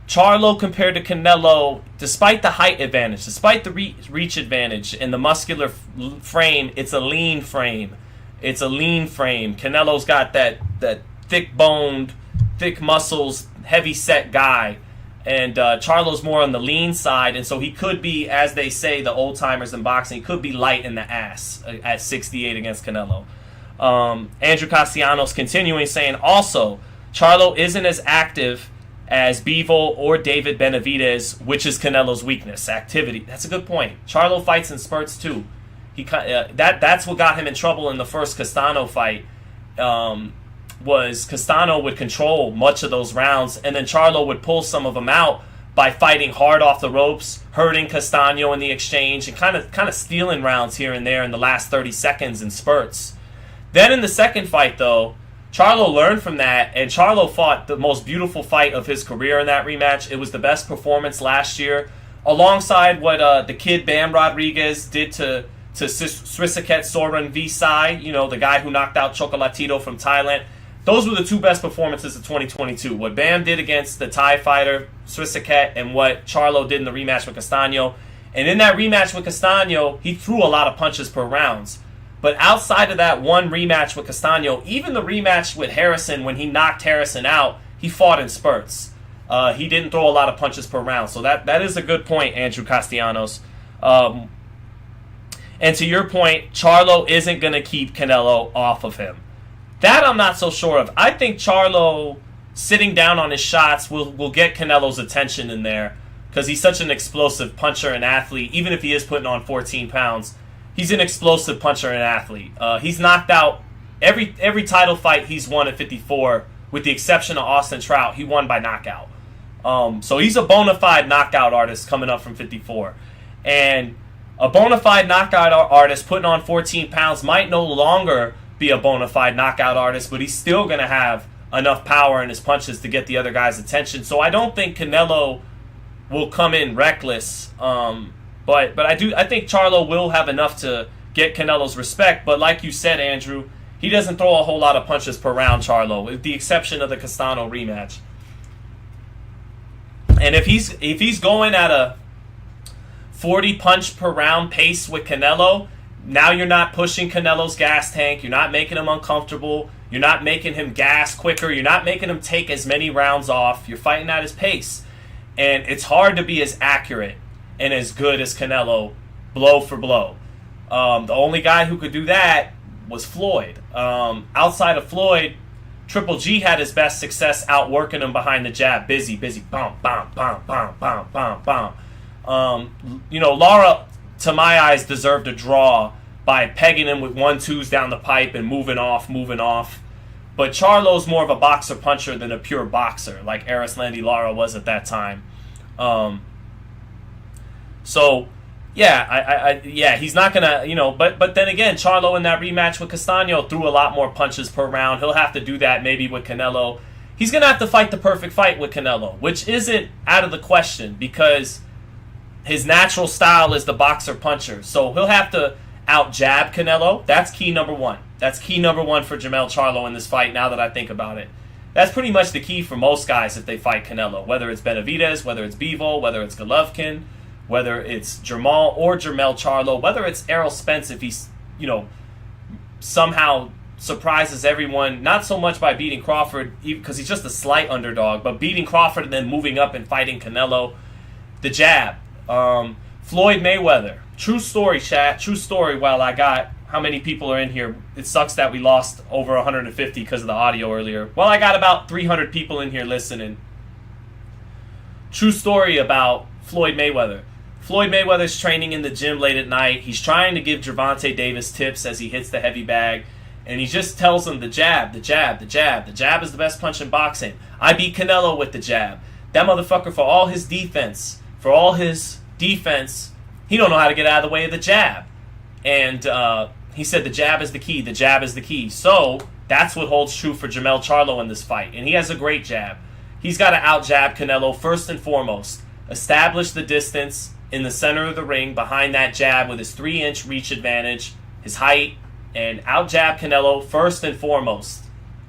Charlo compared to Canelo, despite the height advantage, despite the reach advantage and the muscular frame, it's a lean frame. It's a lean frame. Canelo's got that thick-boned, thick muscles, heavy-set guy. And Charlo's more on the lean side, and so he could be, as they say, the old-timers in boxing, he could be light in the ass at 68 against Canelo. Andrew Castellanos continuing saying, also, Charlo isn't as active as Bivol or David Benavidez, which is Canelo's weakness, activity. That's a good point. Charlo fights in spurts too. That's what got him in trouble in the first Castano fight. Was Castano would control much of those rounds, and then Charlo would pull some of them out by fighting hard off the ropes, hurting Castano in the exchange, and kind of stealing rounds here and there in the last 30 seconds in spurts. Then in the second fight, though, Charlo learned from that, and Charlo fought the most beautiful fight of his career in that rematch. It was the best performance last year, alongside what the kid Bam Rodriguez did to Srisaket Soren Visai, the guy who knocked out Chocolatito from Thailand. Those were the 2 best performances of 2022. What Bam did against the Thai fighter, Srisaket, and what Charlo did in the rematch with Castano. And in that rematch with Castano, he threw a lot of punches per rounds. But outside of that one rematch with Castano, even the rematch with Harrison, when he knocked Harrison out, he fought in spurts. He didn't throw a lot of punches per round. So that is a good point, Andrew Castellanos. And to your point, Charlo isn't going to keep Canelo off of him. That I'm not so sure of. I think Charlo sitting down on his shots will get Canelo's attention in there because he's such an explosive puncher and athlete. Even if he is putting on 14 pounds, he's an explosive puncher and athlete. He's knocked out every title fight he's won at 54, with the exception of Austin Trout. He won by knockout. So he's a bona fide knockout artist coming up from 54. And a bona fide knockout artist putting on 14 pounds might no longer be a bona fide knockout artist, but he's still going to have enough power in his punches to get the other guy's attention. So I don't think Canelo will come in reckless. But I think Charlo will have enough to get Canelo's respect. But like you said, Andrew, he doesn't throw a whole lot of punches per round, Charlo, with the exception of the Castano rematch. And if he's going at a 40 punch per round pace with Canelo, now you're not pushing Canelo's gas tank. You're not making him uncomfortable. You're not making him gas quicker. You're not making him take as many rounds off. You're fighting at his pace. And it's hard to be as accurate and as good as Canelo, blow for blow. The only guy who could do that was Floyd. Outside of Floyd, Triple G had his best success outworking him behind the jab. Busy, bam, bam, bam, bam, bam, bam, bam. Lara, to my eyes, deserved a draw by pegging him with 1-2s down the pipe and moving off. But Charlo's more of a boxer-puncher than a pure boxer, like Erislandy Lara was at that time. So, yeah, he's not gonna, but then again, Charlo in that rematch with Castano threw a lot more punches per round. He'll have to do that maybe with Canelo. He's gonna have to fight the perfect fight with Canelo, which isn't out of the question because his natural style is the boxer-puncher. So he'll have to out-jab Canelo. That's key number one. That's key number one for Jermell Charlo in this fight, now that I think about it. That's pretty much the key for most guys if they fight Canelo, whether it's Benavidez, whether it's Bivol, whether it's Golovkin, whether it's Jermall or Jermell Charlo, whether it's Errol Spence if he's, somehow surprises everyone, not so much by beating Crawford, because he's just a slight underdog, but beating Crawford and then moving up and fighting Canelo. The jab. Floyd Mayweather. True story, chat. True story. While I got how many people are in here. It sucks that we lost over 150 because of the audio earlier. Well, I got about 300 people in here listening. True story about Floyd Mayweather. Floyd Mayweather's training in the gym late at night. He's trying to give Gervonta Davis tips as he hits the heavy bag. And he just tells him the jab, the jab, the jab. The jab is the best punch in boxing. I beat Canelo with the jab. That motherfucker, for all his defense, he don't know how to get out of the way of the jab. And he said the jab is the key. The jab is the key. So that's what holds true for Jermell Charlo in this fight. And he has a great jab. He's got to out-jab Canelo first and foremost. Establish the distance in the center of the ring behind that jab with his 3-inch reach advantage, his height, and out-jab Canelo first and foremost.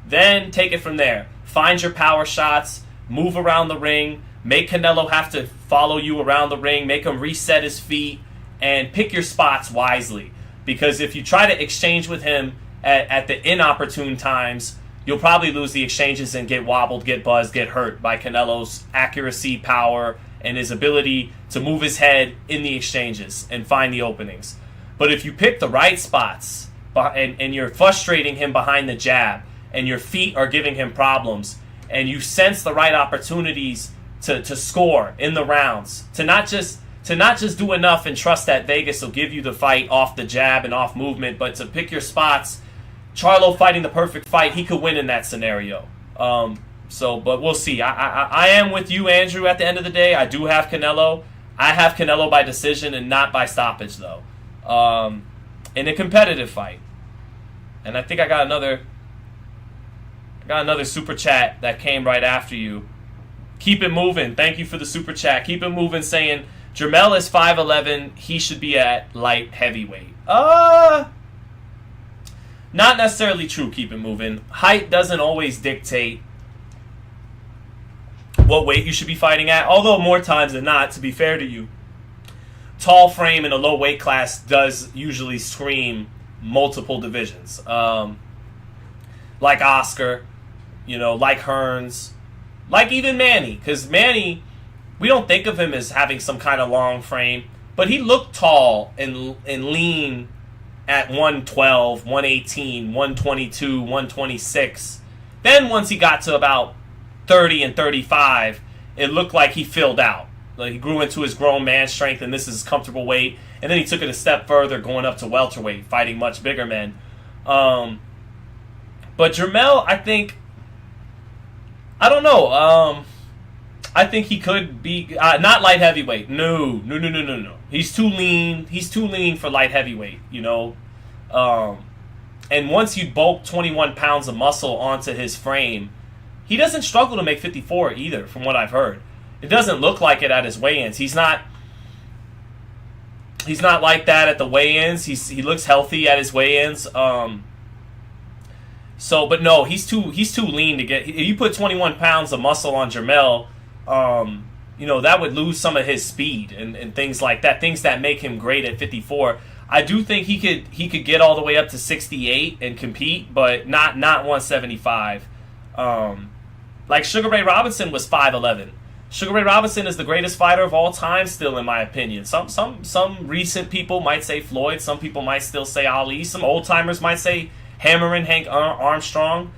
Then take it from there. Find your power shots, move around the ring, make Canelo have to follow you around the ring, make him reset his feet, and pick your spots wisely. Because if you try to exchange with him at the inopportune times, you'll probably lose the exchanges and get wobbled, get buzzed, get hurt by Canelo's accuracy, power, and his ability to move his head in the exchanges and find the openings. But if you pick the right spots and you're frustrating him behind the jab and your feet are giving him problems and you sense the right opportunities to score in the rounds, to not just do enough and trust that Vegas will give you the fight off the jab and off movement, but to pick your spots. Charlo fighting the perfect fight, he could win in that scenario. But we'll see. I am with you, Andrew, at the end of the day. I do have Canelo. I have Canelo by decision and not by stoppage, though. In a competitive fight. And I think I got another super chat that came right after you. Keep it moving. Thank you for the super chat. Keep it moving, saying Jermell is 5'11". He should be at light heavyweight. Not necessarily true, keep it moving. Height doesn't always dictate what weight you should be fighting at, although more times than not, to be fair to you, tall frame in a low weight class does usually scream multiple divisions. Like Oscar, like Hearns, like even Manny. Because Manny, we don't think of him as having some kind of long frame, but he looked tall and lean at 112, 118, 122, 126. Then once he got to about 30 and 35, it looked like he filled out. Like he grew into his grown man strength, and this is his comfortable weight. And then he took it a step further, going up to welterweight, fighting much bigger men. But Jermell, I don't know. I think he could be not light heavyweight. No. He's too lean. He's too lean for light heavyweight. And once you bulk 21 pounds of muscle onto his frame, he doesn't struggle to make 54 either, from what I've heard. It doesn't look like it at his weigh-ins. He's not like that at the weigh-ins. He looks healthy at his weigh-ins. But no, he's too lean to get. If you put 21 pounds of muscle on Jermell, that would lose some of his speed and things like that. Things that make him great at 54. I do think he could get all the way up to 68 and compete, but not 175. Like Sugar Ray Robinson was 5'11". Sugar Ray Robinson is the greatest fighter of all time still, in my opinion. Some recent people might say Floyd. Some people might still say Ali. Some old-timers might say Hammer and Hank Armstrong.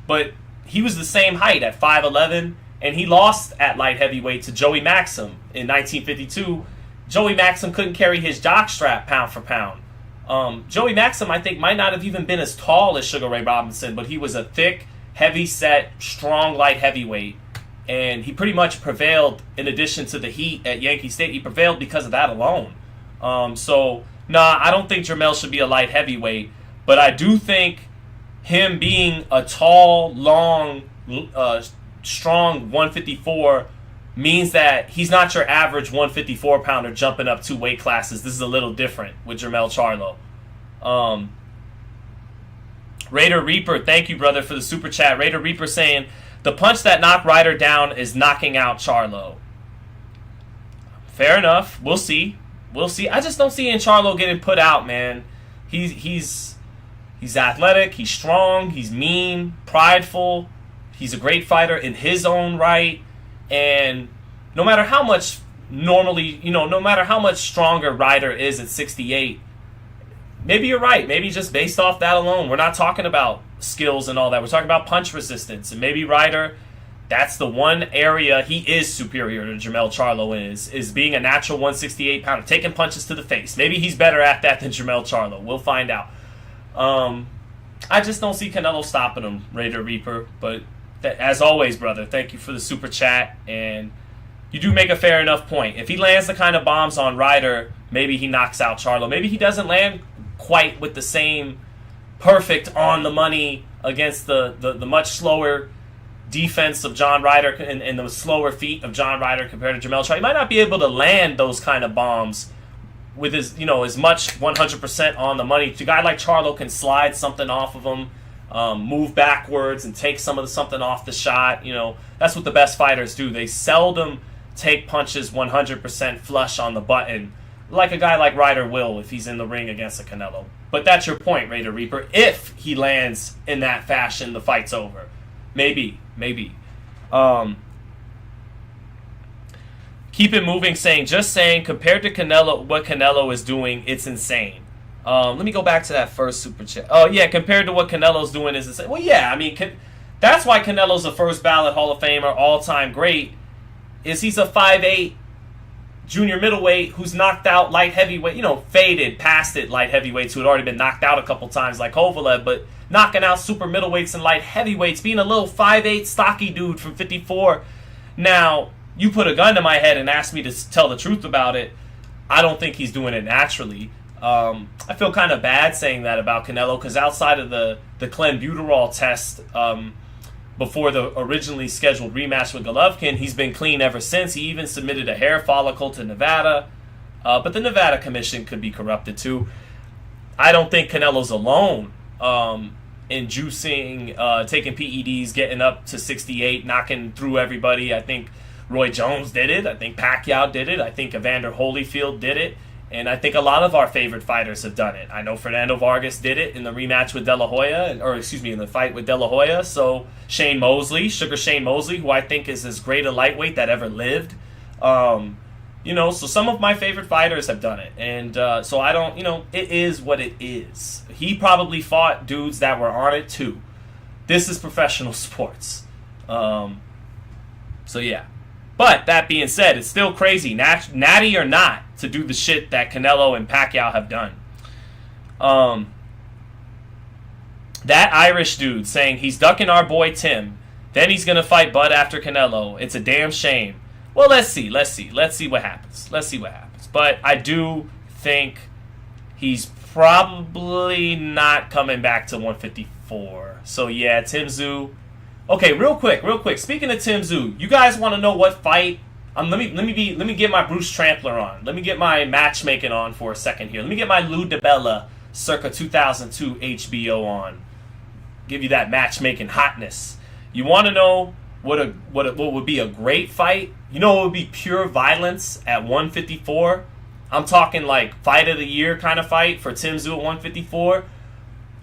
But he was the same height at 5'11", and he lost at light heavyweight to Joey Maxim in 1952. Joey Maxim couldn't carry his jockstrap pound for pound. Joey Maxim, I think, might not have even been as tall as Sugar Ray Robinson, but he was a thick, heavy-set, strong light heavyweight. And he pretty much prevailed, in addition to the heat at Yankee State. He prevailed because of that alone. I don't think Jermell should be a light heavyweight. But I do think him being a tall, long, strong 154 means that he's not your average 154-pounder jumping up 2 weight classes. This is a little different with Jermell Charlo. Raider Reaper, thank you, brother, for the super chat. Raider Reaper saying, the punch that knocked Ryder down is knocking out Charlo. Fair enough. We'll see. I just don't see Charlo getting put out, man. He's He's athletic, he's strong, he's mean, prideful. He's a great fighter in his own right. And no matter how much no matter how much stronger Ryder is at 68, maybe you're right. Maybe just based off that alone. We're not talking about skills and all that. We're talking about punch resistance. And maybe Ryder, that's the one area he is superior to Jermell Charlo is being a natural 168 pounder, taking punches to the face. Maybe he's better at that than Jermell Charlo. We'll find out. I just don't see Canelo stopping him, Raider Reaper. But as always, brother, thank you for the super chat. And you do make a fair enough point. If he lands the kind of bombs on Ryder, maybe he knocks out Charlo. Maybe he doesn't land quite with the same perfect on the money against the much slower defense of John Ryder and the slower feet of John Ryder compared to Jermell Charlo. He might not be able to land those kind of bombs with his, as much 100% on the money. A guy like Charlo can slide something off of him, move backwards and take something off the shot. That's what the best fighters do. They seldom take punches 100% flush on the button like a guy like Ryder will if he's in the ring against a Canelo. But that's your point, Raider Reaper. If he lands in that fashion, the fight's over. Maybe. Keep it moving, saying, compared to Canelo, what Canelo is doing, it's insane. Let me go back to that first super chat. Oh, yeah, compared to what Canelo's doing is insane. Well, yeah, I mean, that's why Canelo's a first ballot Hall of Famer, all-time great, is he's a 5'8", junior middleweight who's knocked out light heavyweight, faded past it light heavyweights who had already been knocked out a couple times like Kovalev, but knocking out super middleweights and light heavyweights, being a little 5'8", stocky dude from 54. Now, you put a gun to my head and ask me to tell the truth about it, I don't think he's doing it naturally. I feel kind of bad saying that about Canelo because outside of the clenbuterol test before the originally scheduled rematch with Golovkin, he's been clean ever since. He even submitted a hair follicle to Nevada, but the Nevada Commission could be corrupted too. I don't think Canelo's alone in juicing, taking PEDs, getting up to 68, knocking through everybody. I think Roy Jones did it. I think Pacquiao did it. I think Evander Holyfield did it. And I think a lot of our favorite fighters have done it. I know Fernando Vargas did it in the rematch with De La Hoya, in the fight with De La Hoya. So Shane Mosley, Sugar Shane Mosley, who I think is as great a lightweight that ever lived. So some of my favorite fighters have done it. And so I don't, it is what it is. He probably fought dudes that were on it too. This is professional sports. So yeah. But that being said, it's still crazy, natty or not, to do the shit that Canelo and Pacquiao have done. That Irish dude saying he's ducking our boy Tim, then he's gonna fight Bud after Canelo. It's a damn shame. Well, let's see what happens. But I do think he's probably not coming back to 154. So yeah, Tim Tszyu. Okay, real quick. Speaking of Tim Tszyu, you guys want to know what fight? Let me get my Bruce Trampler on. Let me get my matchmaking on for a second here. Let me get my Lou DiBella circa 2002 HBO on. Give you that matchmaking hotness. You want to know what would be a great fight? What would be pure violence at 154? I'm talking like fight of the year kind of fight for Tim Tszyu at 154.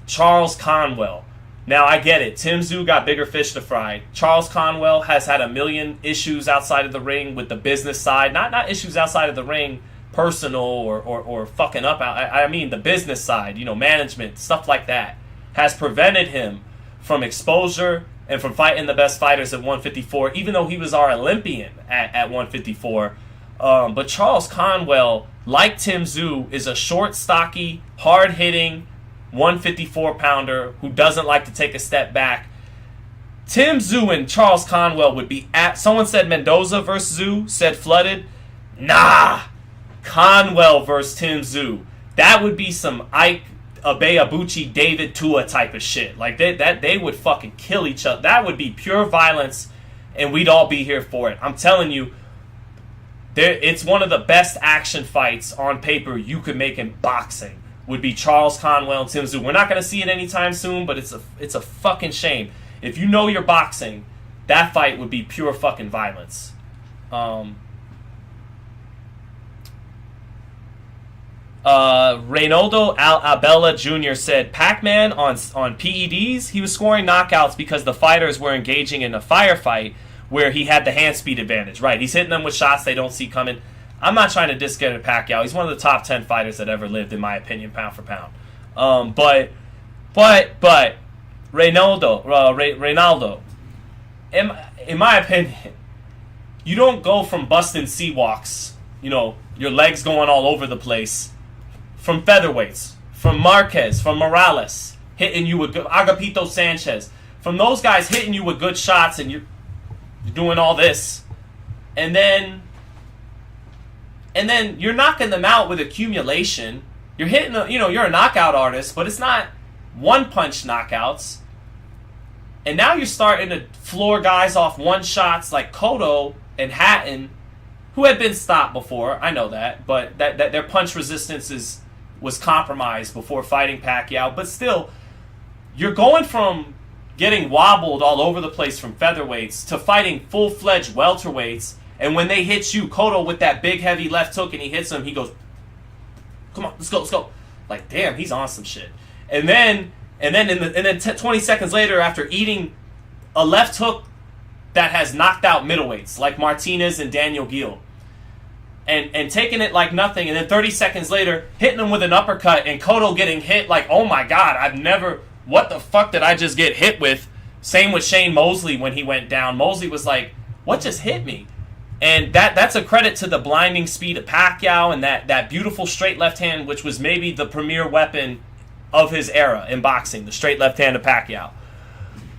Charles Conwell. Now, I get it. Tim Tszyu got bigger fish to fry. Charles Conwell has had a million issues outside of the ring with the business side. Not issues outside of the ring, personal or fucking up. I mean the business side, management, stuff like that, has prevented him from exposure and from fighting the best fighters at 154, even though he was our Olympian at 154. But Charles Conwell, like Tim Tszyu, is a short, stocky, hard-hitting 154-pounder who doesn't like to take a step back. Tim Tszyu and Charles Conwell would be at... Someone said Mendoza versus Tszyu, said Flooded. Nah! Conwell versus Tim Tszyu. That would be some Ike Abeabuchi, David Tua type of shit. Like, they would fucking kill each other. That would be pure violence, and we'd all be here for it. I'm telling you, it's one of the best action fights on paper you could make in boxing. Would be Charles Conwell and Tim Tszyu. We're not going to see it anytime soon, but it's a fucking shame. If you know you're boxing, that fight would be pure fucking violence. Reynaldo Abella Jr. said, Pac-Man on PEDs, he was scoring knockouts because the fighters were engaging in a firefight where he had the hand speed advantage. Right, he's hitting them with shots they don't see coming. I'm not trying to discredit Pacquiao. He's one of the top 10 fighters that ever lived, in my opinion, pound for pound. But Reynaldo, in my opinion, you don't go from busting C-walks, you know, your legs going all over the place, from featherweights, from Marquez, from Morales, hitting you with Agapito Sanchez, from those guys hitting you with good shots, and you're doing all this, and then you're knocking them out with accumulation. You're hitting, you're a knockout artist, but it's not one-punch knockouts. And now you're starting to floor guys off one-shots like Cotto and Hatton, who had been stopped before. I know that, but that their punch resistance was compromised before fighting Pacquiao. But still, you're going from getting wobbled all over the place from featherweights to fighting full-fledged welterweights. And when they hit you, Cotto with that big heavy left hook, and he hits him, he goes, "Come on, let's go." Like, damn, he's on some shit. And then 20 seconds later, after eating a left hook that has knocked out middleweights like Martinez and Daniel Gill, and taking it like nothing, and then 30 seconds later, hitting him with an uppercut, and Cotto getting hit like, oh my God, what the fuck did I just get hit with? Same with Shane Mosley when he went down. Mosley was like, what just hit me? And that's a credit to the blinding speed of Pacquiao and that beautiful straight left hand, which was maybe the premier weapon of his era in boxing, the straight left hand of Pacquiao.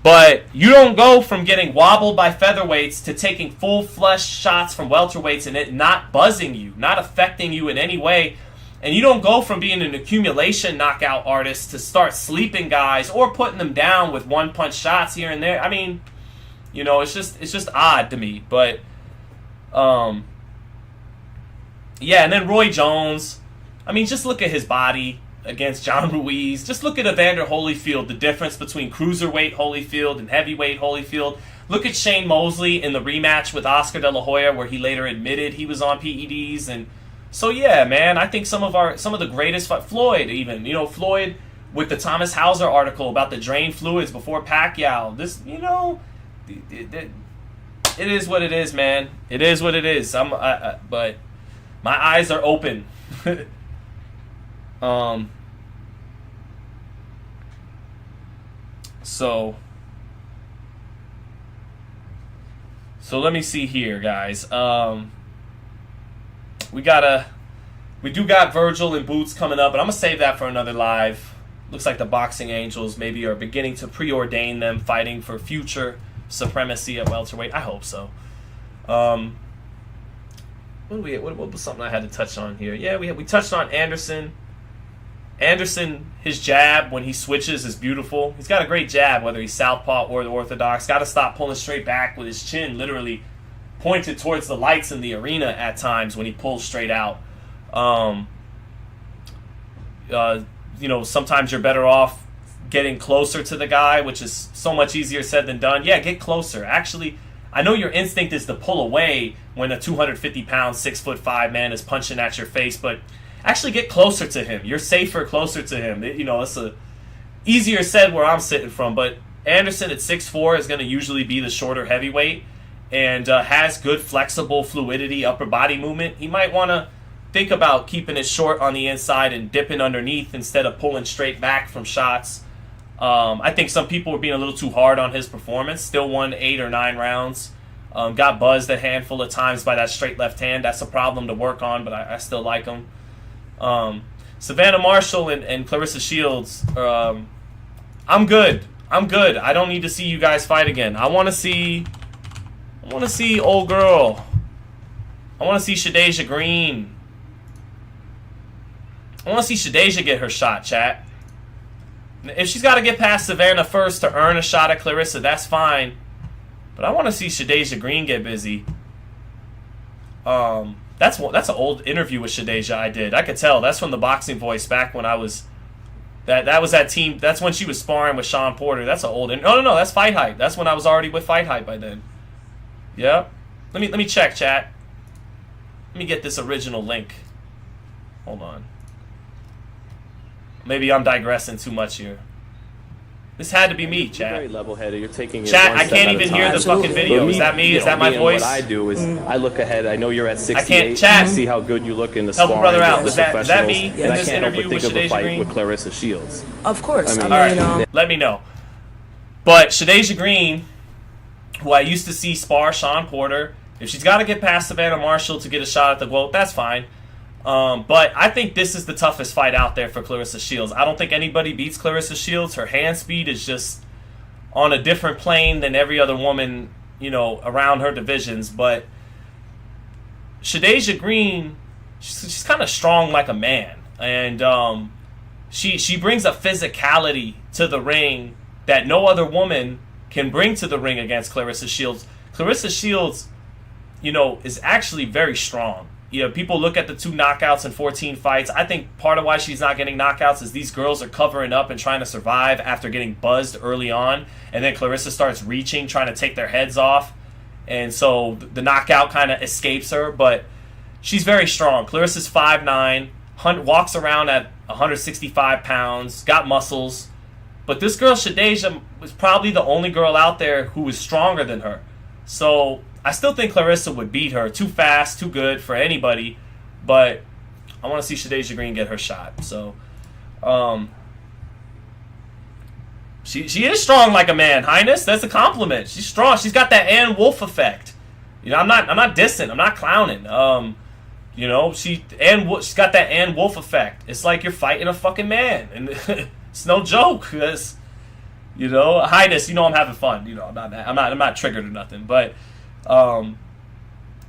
But you don't go from getting wobbled by featherweights to taking full-flesh shots from welterweights and it not buzzing you, not affecting you in any way. And you don't go from being an accumulation knockout artist to start sleeping guys or putting them down with one-punch shots here and there. I mean, it's just odd to me. But yeah, and then Roy Jones. I mean, just look at his body against John Ruiz. Just look at Evander Holyfield, the difference between cruiserweight Holyfield and heavyweight Holyfield. Look at Shane Mosley in the rematch with Oscar De La Hoya, where he later admitted he was on PEDs. And so, yeah, man, I think some of the greatest Floyd, even, Floyd with the Thomas Hauser article about the drained fluids before Pacquiao. This, it is what it is, man. It is what it is. But my eyes are open. So let me see here, guys. We do got Virgil and Boots coming up, but I'm gonna save that for another live. Looks like the Boxing Angels maybe are beginning to preordain them fighting for future supremacy at welterweight. I hope so. What was something I had to touch on here? Yeah, we touched on Anderson. Anderson, his jab when he switches is beautiful. He's got a great jab, whether he's southpaw or the orthodox. Got to stop pulling straight back with his chin literally pointed towards the lights in the arena at times when he pulls straight out. Sometimes you're better off getting closer to the guy, which is so much easier said than done. Yeah, get closer. Actually, I know your instinct is to pull away when a 250-pound, 6'5" man is punching at your face, but actually get closer to him. You're safer closer to him. It's easier said where I'm sitting from, but Anderson at 6'4" is going to usually be the shorter heavyweight and has good flexible fluidity, upper body movement. He might want to think about keeping it short on the inside and dipping underneath instead of pulling straight back from shots. I think some people were being a little too hard on his performance. Still won 8 or 9 rounds. Got buzzed a handful of times by that straight left hand. That's a problem to work on, but I still like him. Savannah Marshall and Clarissa Shields. I'm good. I don't need to see you guys fight again. I want to see old girl. I want to see Shadeja Green. I want to see Shadeja get her shot, chat. If she's got to get past Savannah first to earn a shot at Clarissa, that's fine. But I want to see Shadeja Green get busy. That's an old interview with Shadeja I did. I could tell. That's from the Boxing Voice back when I was... That was that team. That's when she was sparring with Sean Porter. That's an old... No. That's FightHype. That's when I was already with FightHype by then. Yep. Let me check, chat. Let me get this original link. Hold on. Maybe I'm digressing too much here. This had to be me, chat. Very level-headed. You're taking it Chat, one I step can't at a even hear time. the fucking video. Is that me? Is that my voice? What I do is I look ahead. I know you're at 68. I can't chat. See how good you look in the Help a sparring brother out. against Is that me professionals, in and I this can't help but interview think with of the Shadasia fight Green? with Clarissa Shields. Of course. I mean, I mean, All right, let me know. But Shadasia Green, who I used to see spar Sean Porter, if she's got to get past Savannah Marshall to get a shot at the GOAT, that's fine. But I think this is the toughest fight out there for Clarissa Shields. I don't think anybody beats Clarissa Shields. Her hand speed is just on a different plane than every other woman, you know, around her divisions. But Shadasia Green, she's kind of strong like a man. And she brings a physicality to the ring that no other woman can bring to the ring against Clarissa Shields. Clarissa Shields, you know, is actually very strong. You know, people look at the 2 knockouts in 14 fights. I think part of why she's not getting knockouts is these girls are covering up and trying to survive after getting buzzed early on. And then Clarissa starts reaching, trying to take their heads off. And so the knockout kind of escapes her. But she's very strong. Clarissa's 5'9", walks around at 165 pounds, got muscles. But this girl, Shadasia, was probably the only girl out there who was stronger than her. So I still think Clarissa would beat her. Too fast, too good for anybody. But I want to see Shadasia Green get her shot. So, she is strong like a man, Highness. That's a compliment. She's strong. She's got that Ann Wolf effect. You know, I'm not dissing. I'm not clowning. You know, she's got that Ann Wolf effect. It's like you're fighting a fucking man, and it's no joke. That's, you know, Highness. You know, I'm having fun. You know, I'm not triggered or nothing, but.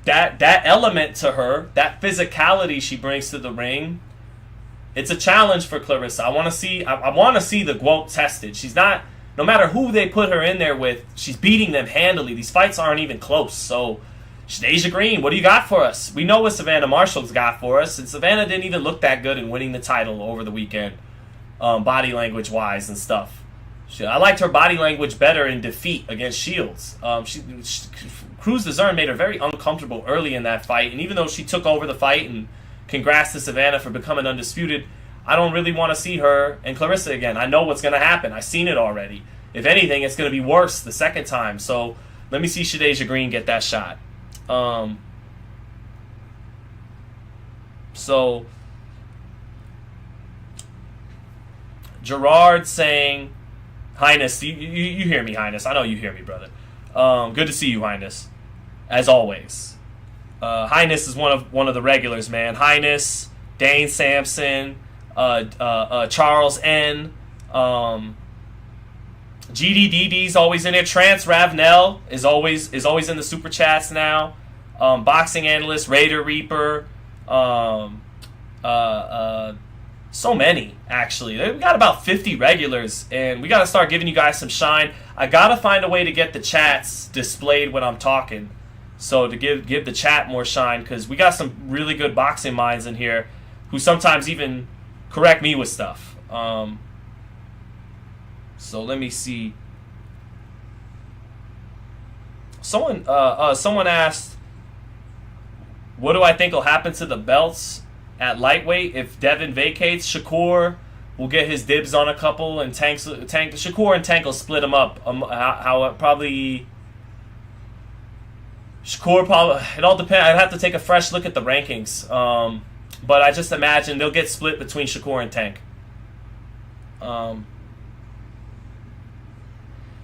That element to her, that physicality she brings to the ring, it's a challenge for Clarissa. I want to see the GWOAT tested. She's not, no matter who they put her in there with, she's beating them handily. These fights aren't even close. So, Shadasia Green, what do you got for us? We know what Savannah Marshall's got for us, and Savannah didn't even look that good in winning the title over the weekend, body language wise and stuff. I liked her body language better in defeat against Shields. Cruz Dezern made her very uncomfortable early in that fight, and even though she took over the fight, and congrats to Savannah for becoming undisputed, I don't really want to see her and Clarissa again. I know what's going to happen. I've seen it already. If anything, it's going to be worse the second time. So let me see Shadasia Green get that shot. So Gerard saying, Highness, you hear me, Highness. I know you hear me, brother. Good to see you, Highness. As always. Highness is one of the regulars, man. Highness, Dane Sampson, Charles N. GDDD's always in there. Trance Ravnell is always in the super chats now. Boxing analyst, Raider Reaper. So many, actually. We got about 50 regulars, and we got to start giving you guys some shine. I got to find a way to get the chats displayed when I'm talking, so to give the chat more shine, because we got some really good boxing minds in here who sometimes even correct me with stuff. So let me see. Someone asked, what do I think will happen to the belts at lightweight if Devin vacates? Shakur will get his dibs on a couple, and Shakur and Tank will split them up. Shakur probably, it all depends. I'd have to take a fresh look at the rankings. But I just imagine they'll get split between Shakur and Tank.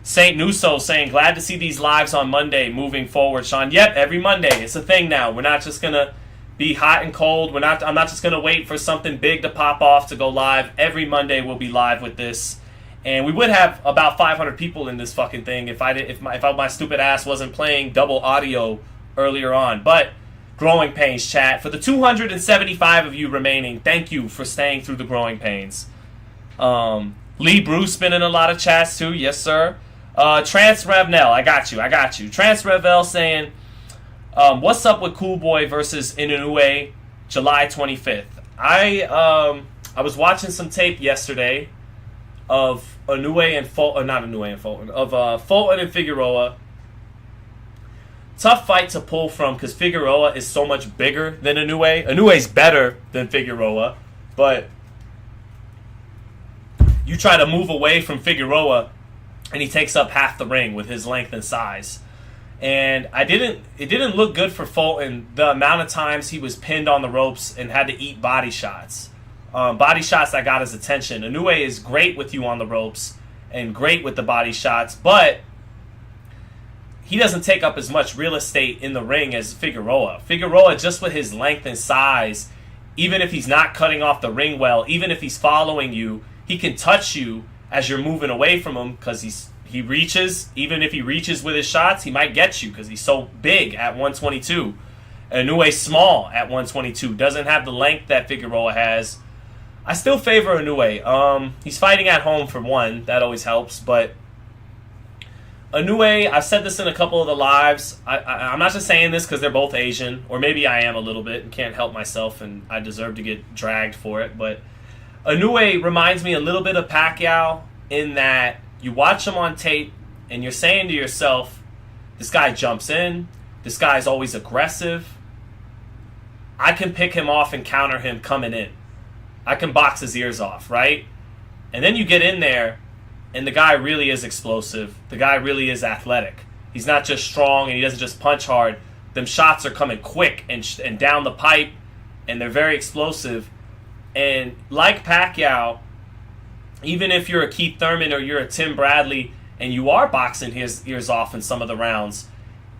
Saint Nuso saying, glad to see these lives on Monday moving forward, Sean. Yep, every Monday. It's a thing now. We're not just going to be hot and cold. I'm not just going to wait for something big to pop off to go live. Every Monday we'll be live with this. And we would have about 500 people in this fucking thing if my stupid ass wasn't playing double audio earlier on. But growing pains, chat. For the 275 of you remaining, thank you for staying through the growing pains. Lee Bruce been in a lot of chats too. Yes, sir. Trance Revnell, I got you. Trance Revnell saying, what's up with Cool Boy versus Inoue, July 25th? I was watching some tape yesterday of Inoue and Fulton, of Fulton and Figueroa. Tough fight to pull from because Figueroa is so much bigger than Inoue. Inoue's better than Figueroa, but you try to move away from Figueroa, and he takes up half the ring with his length and size. And it didn't look good for Fulton, the amount of times he was pinned on the ropes and had to eat body shots. Body shots that got his attention. Inoue is great with you on the ropes and great with the body shots, but he doesn't take up as much real estate in the ring as Figueroa. Figueroa, just with his length and size, even if he's not cutting off the ring well, even if he's following you, he can touch you as you're moving away from him because he reaches. Even if he reaches with his shots, he might get you because he's so big at 122. Inoue's small at 122. Doesn't have the length that Figueroa has. I still favor Inoue. He's fighting at home for one. That always helps. But Inoue, I've said this in a couple of the lives. I'm not just saying this because they're both Asian. Or maybe I am a little bit and can't help myself and I deserve to get dragged for it. But Inoue reminds me a little bit of Pacquiao in that you watch him on tape and you're saying to yourself, this guy jumps in. This guy's always aggressive. I can pick him off and counter him coming in. I can box his ears off, right? And then you get in there, and the guy really is explosive. The guy really is athletic. He's not just strong, and he doesn't just punch hard. Them shots are coming quick and down the pipe, and they're very explosive. And like Pacquiao, even if you're a Keith Thurman or you're a Tim Bradley, and you are boxing his ears off in some of the rounds,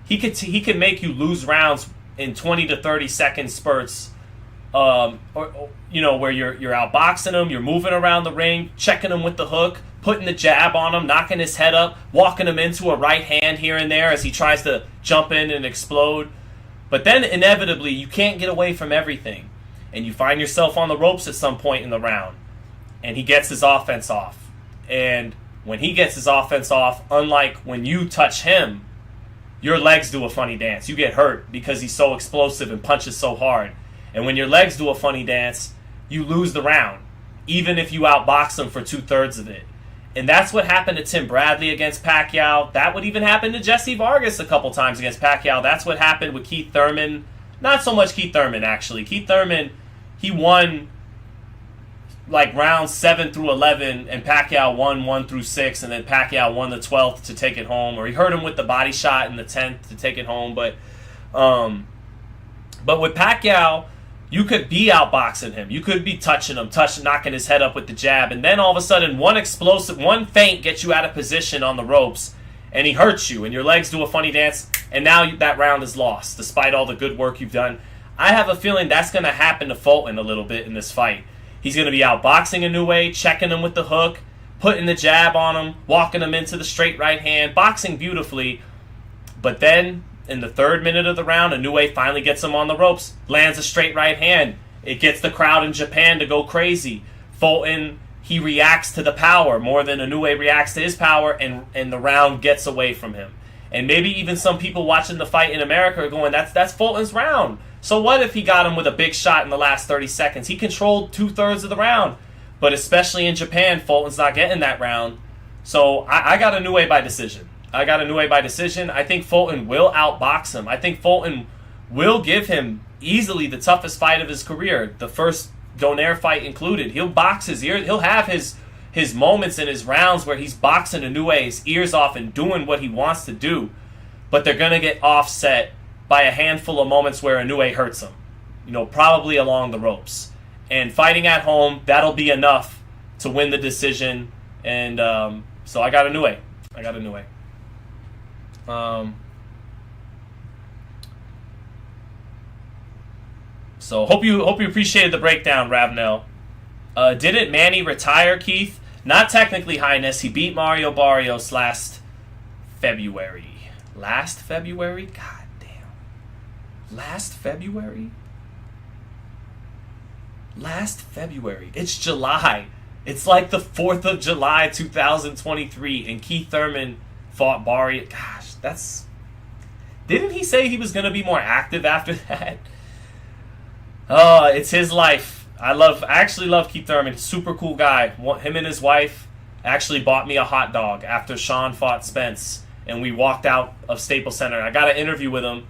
he could make you lose rounds in 20 to 30 second spurts. Or where you're outboxing him, you're moving around the ring, checking him with the hook, putting the jab on him, knocking his head up, walking him into a right hand here and there as he tries to jump in and explode. But then inevitably you can't get away from everything, and you find yourself on the ropes at some point in the round, and he gets his offense off. And when he gets his offense off, unlike when you touch him, your legs do a funny dance. You get hurt because he's so explosive and punches so hard. And when your legs do a funny dance, you lose the round, even if you outbox him for 2/3 of it. And that's what happened to Tim Bradley against Pacquiao. That would even happen to Jesse Vargas a couple times against Pacquiao. That's what happened with Keith Thurman. Not so much Keith Thurman, actually. Keith Thurman, he won like rounds 7 through 11, and Pacquiao won 1 through 6, and then Pacquiao won the 12th to take it home. Or he hurt him with the body shot in the 10th to take it home. But with Pacquiao, you could be outboxing him. You could be touching him, knocking his head up with the jab. And then all of a sudden, one feint gets you out of position on the ropes, and he hurts you, and your legs do a funny dance, and now that round is lost, despite all the good work you've done. I have a feeling that's going to happen to Fulton a little bit in this fight. He's going to be outboxing Inoue, checking him with the hook, putting the jab on him, walking him into the straight right hand, boxing beautifully. But then in the 3rd minute of the round, Inoue finally gets him on the ropes, lands a straight right hand. It gets the crowd in Japan to go crazy. Fulton, he reacts to the power more than Inoue reacts to his power, and the round gets away from him. And maybe even some people watching the fight in America are going, that's Fulton's round. So what if he got him with a big shot in the last 30 seconds? He controlled 2/3 of the round. But especially in Japan, Fulton's not getting that round. So I got Inoue by decision. I think Fulton will outbox him. I think Fulton will give him easily the toughest fight of his career, the first Donaire fight included. He'll box his ears. He'll have his moments in his rounds where he's boxing Inoue's ears off and doing what he wants to do. But they're going to get offset by a handful of moments where Inoue hurts him. Probably along the ropes. And fighting at home, that'll be enough to win the decision. And so I got Inoue. So hope you appreciated the breakdown, Ravnell. Didn't Manny retire, Keith? Not technically, Highness. He beat Mario Barrios last February. Last February? God damn. Last February? It's July. It's like the 4th of July, 2023, and Keith Thurman fought Barrios. Gosh, that's... Didn't he say he was going to be more active after that? Oh, it's his life. I actually love Keith Thurman. Super cool guy. Him and his wife actually bought me a hot dog after Sean fought Spence, and we walked out of Staples Center. I got an interview with him,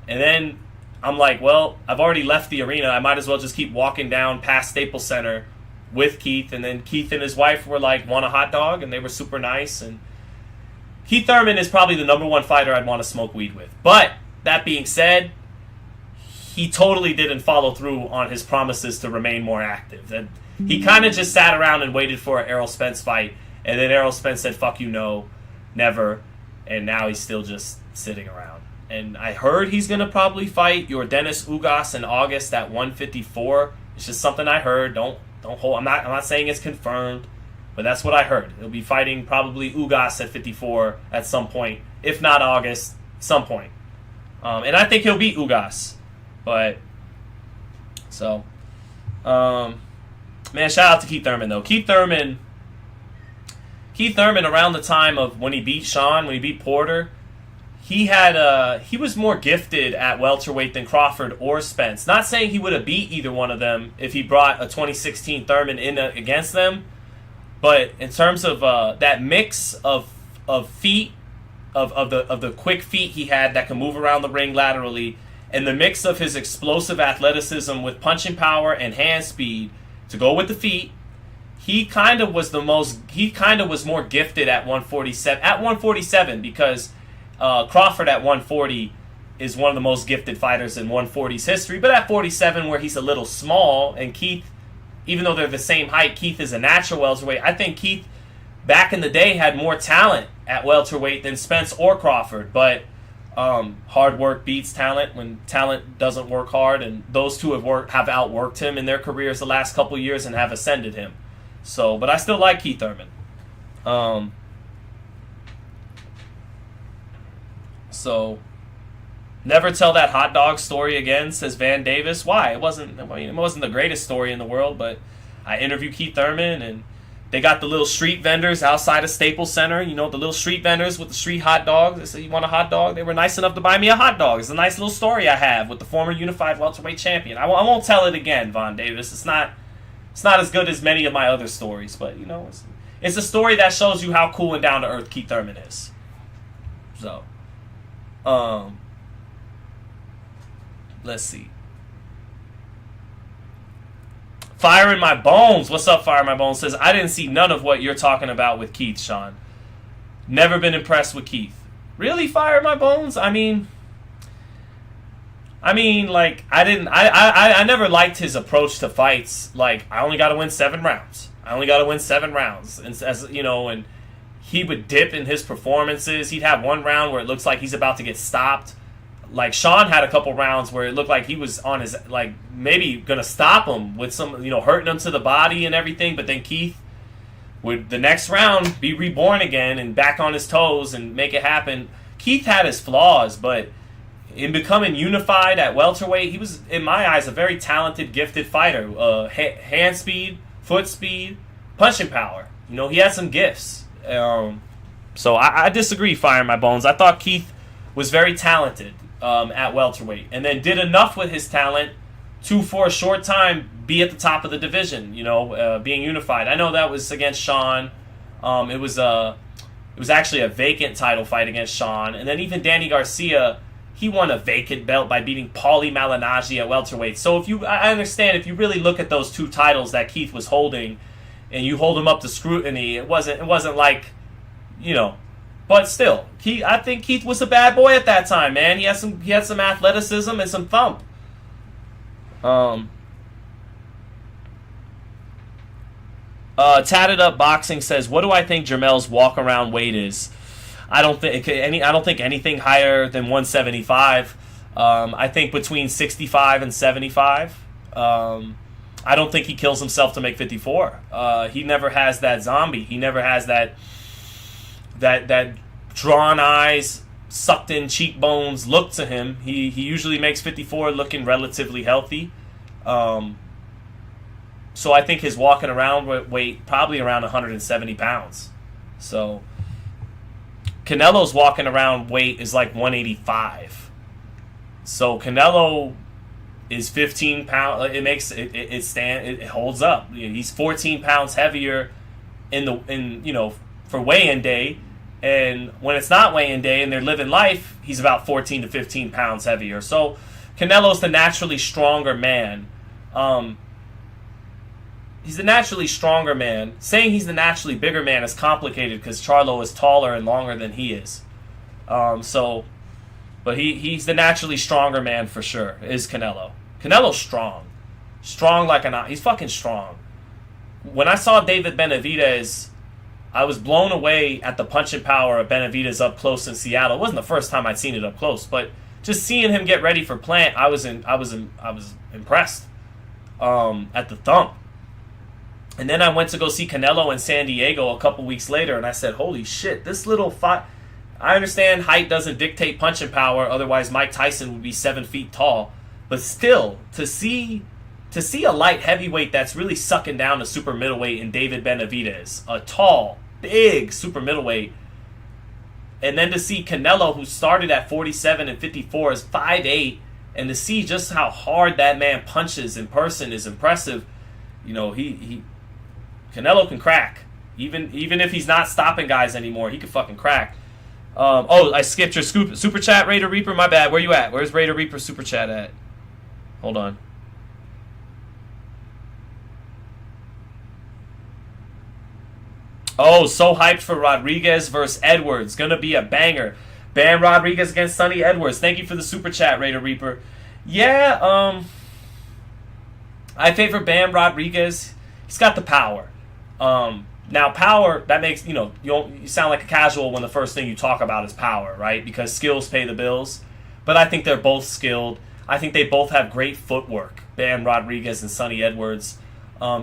and then I'm like, well, I've already left the arena. I might as well just keep walking down past Staples Center with Keith, and then Keith and his wife were like, want a hot dog, and they were super nice. And Keith Thurman is probably the number one fighter I'd want to smoke weed with. But that being said, he totally didn't follow through on his promises to remain more active. That he kind of just sat around and waited for an Errol Spence fight, and then Errol Spence said, fuck you, no, never, and now he's still just sitting around. And I heard he's going to probably fight your Dennis Ugas in August at 154. It's just something I heard. Don't hold. I'm not saying it's confirmed, but that's what I heard. He'll be fighting probably Ugas at 54 at some point, if not August, some point. And I think he'll beat Ugas. But so, man, shout out to Keith Thurman though. Keith Thurman around the time of when he beat Sean, when he beat Porter, he was more gifted at welterweight than Crawford or Spence. Not saying he would have beat either one of them if he brought a 2016 Thurman in against them, but in terms of that mix of feet, of the quick feet he had that can move around the ring laterally, and the mix of his explosive athleticism with punching power and hand speed to go with the feet, he kind of was more gifted at 147. At 147, because Crawford at 140 is one of the most gifted fighters in 140's history. But at 47, where he's a little small, and Keith, even though they're the same height, Keith is a natural welterweight. I think Keith, back in the day, had more talent at welterweight than Spence or Crawford. But hard work beats talent when talent doesn't work hard, and those two have outworked him in their careers the last couple years and have ascended him. So, but I still like Keith Thurman. So, never tell that hot dog story again, says Van Davis. Why? It wasn't the greatest story in the world, but I interviewed Keith Thurman, and they got the little street vendors outside of Staples Center. You know, the little street vendors with the street hot dogs. They said, you want a hot dog? They were nice enough to buy me a hot dog. It's a nice little story I have with the former unified welterweight champion. I won't tell it again, Von Davis. It's not as good as many of my other stories, but, you know, it's a story that shows you how cool and down to earth Keith Thurman is. So, let's see. Fire in My Bones. What's up, Fire in My Bones? Says, I didn't see none of what you're talking about with Keith, Sean. Never been impressed with Keith. Really, Fire in My Bones? I mean, like, I never liked his approach to fights. Like, I only got to win 7 rounds. And as you know, and he would dip in his performances. He'd have one round where it looks like he's about to get stopped. Like, Sean had a couple rounds where it looked like he was on his, like, maybe going to stop him with some, you know, hurting him to the body and everything. But then Keith would, the next round, be reborn again and back on his toes and make it happen. Keith had his flaws, but in becoming unified at welterweight, he was, in my eyes, a very talented, gifted fighter. Hand speed, foot speed, punching power. You know, he had some gifts. So I disagree, Fire in My Bones. I thought Keith was very talented at welterweight, and then did enough with his talent to, for a short time, be at the top of the division, you know, being unified. I know that was against Sean. It was actually a vacant title fight against Sean, and then even Danny Garcia, he won a vacant belt by beating Paulie Malignaggi at welterweight. So I understand if you really look at those 2 titles that Keith was holding, and you hold them up to scrutiny, it wasn't like, you know. But still, I think Keith was a bad boy at that time, man. He had some athleticism and some thump. Tatted Up Boxing says, "What do I think Jermel's walk around weight is? I don't think anything higher than 175. I think between 65 and 75. I don't think he kills himself to make 54. He never has that zombie. He never has that drawn eyes, sucked in cheekbones look to him. He usually makes 54 looking relatively healthy. So I think his walking around weight probably around 170 pounds. So Canelo's walking around weight is like 185. So Canelo is 15 pounds. It holds up. He's 14 pounds heavier for weigh-in day. And when it's not weigh-in day and they're living life, he's about 14 to 15 pounds heavier. So Canelo's the naturally stronger man. he's the naturally stronger man. Saying he's the naturally bigger man is complicated because Charlo is taller and longer than he is. But he's the naturally stronger man for sure, is Canelo. Canelo's strong. Strong like he's fucking strong. When I saw David Benavidez, I was blown away at the punching power of Benavidez up close in Seattle. It wasn't the first time I'd seen it up close, but just seeing him get ready for Plant, I was impressed at the thump. And then I went to go see Canelo in San Diego a couple weeks later, and I said, holy shit, this little fight. I understand height doesn't dictate punching power, otherwise Mike Tyson would be 7 feet tall. But still, to see a light heavyweight that's really sucking down the super middleweight in David Benavidez, a tall, big super middleweight, and then to see Canelo, who started at 47 and 54, is 5'8", and to see just how hard that man punches in person is impressive. You know, Canelo can crack. Even if he's not stopping guys anymore, he can fucking crack. I skipped your super chat, Raider Reaper. My bad. Where you at? Where's Raider Reaper super chat at? Hold on. Oh, so hyped for Rodriguez versus Edwards. Gonna be a banger. Bam Rodriguez against Sonny Edwards. Thank you for the super chat, Raider Reaper. Yeah, I favor Bam Rodriguez. He's got the power. Now, power, that makes, you sound like a casual when the first thing you talk about is power, right? Because skills pay the bills. But I think they're both skilled. I think they both have great footwork, Bam Rodriguez and Sonny Edwards.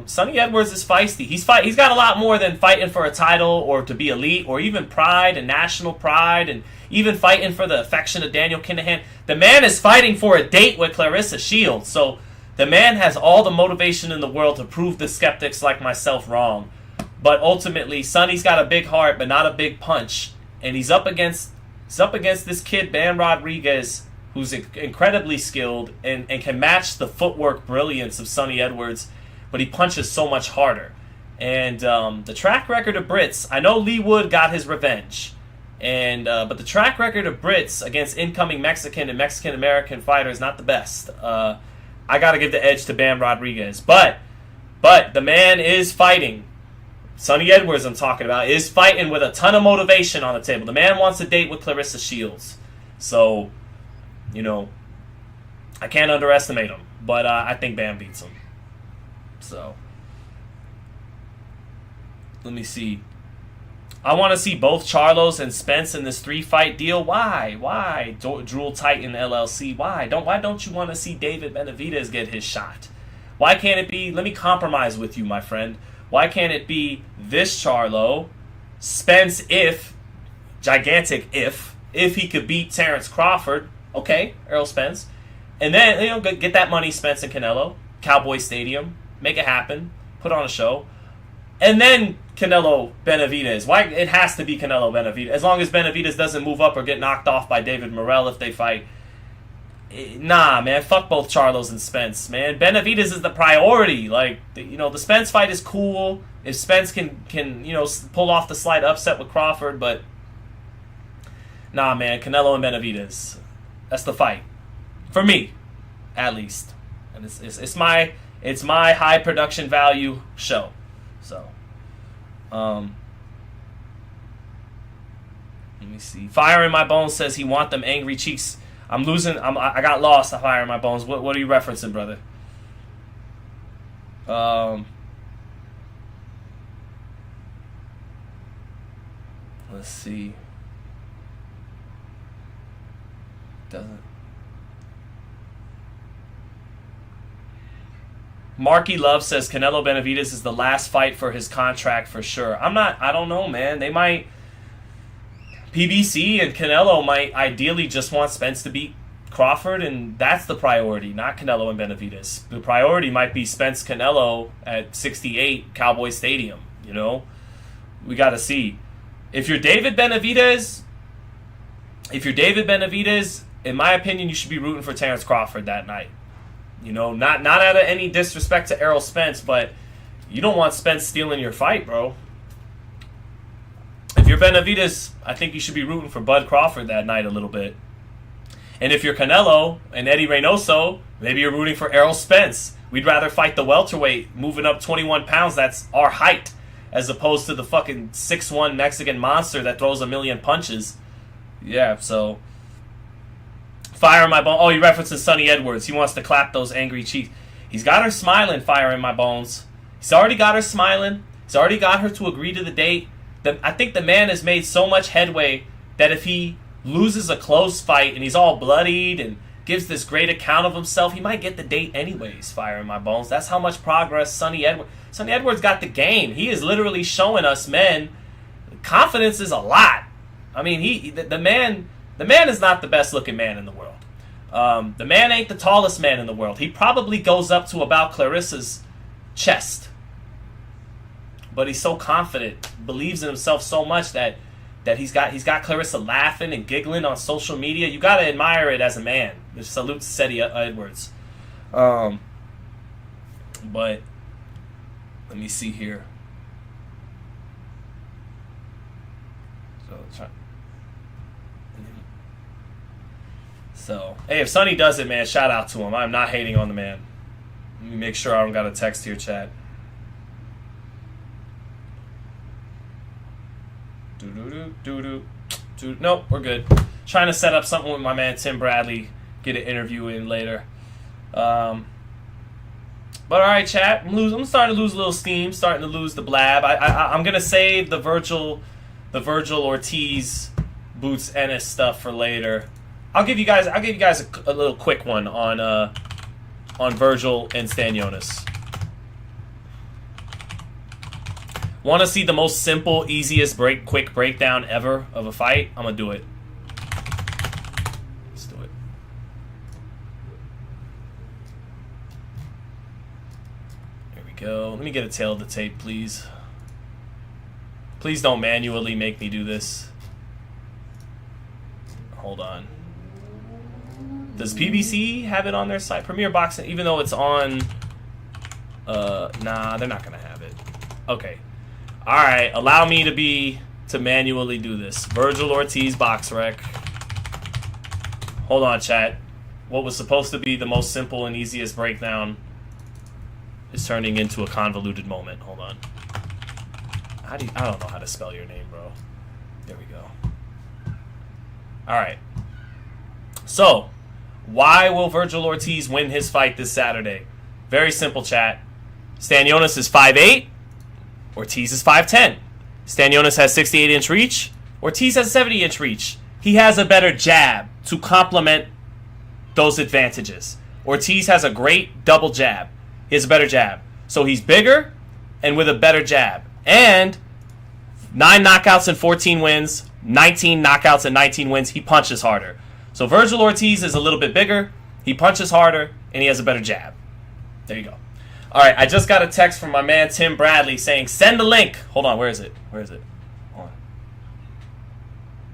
Sonny Edwards is feisty. He's got a lot more than fighting for a title or to be elite or even pride and national pride and even fighting for the affection of Daniel Kinahan. The man is fighting for a date with Clarissa Shields. So the man has all the motivation in the world to prove the skeptics like myself wrong. But ultimately, Sonny's got a big heart but not a big punch. And he's up against this kid, Bam Rodriguez, who's incredibly skilled and can match the footwork brilliance of Sonny Edwards. But he punches so much harder. And the track record of Brits, I know Lee Wood got his revenge. But the track record of Brits against incoming Mexican and Mexican-American fighters, not the best. I got to give the edge to Bam Rodriguez. But the man is fighting. Sonny Edwards, I'm talking about, is fighting with a ton of motivation on the table. The man wants a date with Clarissa Shields. So, I can't underestimate him. But I think Bam beats him. So, let me see. I want to see both Charlos and Spence in this 3-fight deal. Why? Drool Titan LLC. Why don't you want to see David Benavidez get his shot? Why can't it be? Let me compromise with you, my friend. Why can't it be this Charlo, Spence gigantic if he could beat Terrence Crawford? Okay, Errol Spence, and then get that money, Spence and Canelo, Cowboy Stadium. Make it happen. Put on a show. And then Canelo Benavidez. Why? It has to be Canelo Benavidez. As long as Benavidez doesn't move up or get knocked off by David Morrell if they fight. Nah, man. Fuck both Charlos and Spence, man. Benavidez is the priority. The Spence fight is cool. If Spence can pull off the slight upset with Crawford. But, nah, man. Canelo and Benavidez. That's the fight. For me, at least. And it's my high production value show. So, let me see. Fire in My Bones says he want them angry cheeks. I got lost. Fire in My Bones. What are you referencing, brother? Let's see. Doesn't. Marky Love says Canelo Benavidez is the last fight for his contract for sure. I don't know, man. They might. PBC and Canelo might ideally just want Spence to beat Crawford, and that's the priority, not Canelo and Benavidez. The priority might be Spence Canelo at 68 Cowboy Stadium. We got to see. If you're David Benavidez, in my opinion, you should be rooting for Terrence Crawford that night. Not out of any disrespect to Errol Spence, but you don't want Spence stealing your fight, bro. If you're Benavidez, I think you should be rooting for Bud Crawford that night a little bit. And if you're Canelo and Eddie Reynoso, maybe you're rooting for Errol Spence. We'd rather fight the welterweight moving up 21 pounds. That's our height, as opposed to the fucking 6'1" Mexican monster that throws a million punches. Yeah, so fire in my bone. Oh, he references Sonny Edwards. He wants to clap those angry cheeks. He's got her smiling, fire in my bones. He's already got her smiling. He's already got her to agree to the date. I think the man has made so much headway that if he loses a close fight and he's all bloodied and gives this great account of himself, he might get the date anyways, fire in my bones. That's how much progress Sonny Edwards got the game. He is literally showing us men confidence is a lot. I mean, the man is not the best looking man in the world. The man ain't the tallest man in the world. He probably goes up to about Clarissa's chest. But he's so confident, believes in himself so much that he's got Clarissa laughing and giggling on social media. You got to admire it as a man. Salute to Sonny Edwards. But let me see here. So, hey, if Sonny does it, man, shout out to him. I'm not hating on the man. Let me make sure I don't got a text here, chat. Nope, we're good. Trying to set up something with my man Tim Bradley. Get an interview in later. But alright, chat. I'm starting to lose a little steam. Starting to lose the blab. I'm gonna save the Virgil Ortiz Boots Ennis stuff for later. I'll give you guys a little quick one on Virgil and Stanionis. Want to see the most simple, easiest quick breakdown ever of a fight? I'm gonna do it. Let's do it. There we go. Let me get a tail of the tape, please. Please don't manually make me do this. Hold on. Does PBC have it on their site? Premier Boxing, even though it's on... nah, they're not gonna have it. Okay. Alright, allow me to manually do this. Virgil Ortiz box rec. Hold on, chat. What was supposed to be the most simple and easiest breakdown is turning into a convoluted moment. Hold on. I don't know how to spell your name, bro. There we go. Alright. So, why will Virgil Ortiz win his fight this Saturday? Very simple, chat. Stanionis is 5'8". Ortiz is 5'10". Stanionis has 68-inch reach. Ortiz has 70-inch reach. He has a better jab to complement those advantages. Ortiz has a great double jab. He has a better jab. So he's bigger and with a better jab. And 9 knockouts and 14 wins. 19 knockouts and 19 wins. He punches harder. So Virgil Ortiz is a little bit bigger. He punches harder. And he has a better jab. There you go. All right, I just got a text from my man Tim Bradley saying, send the link. Hold on, where is it? Hold on.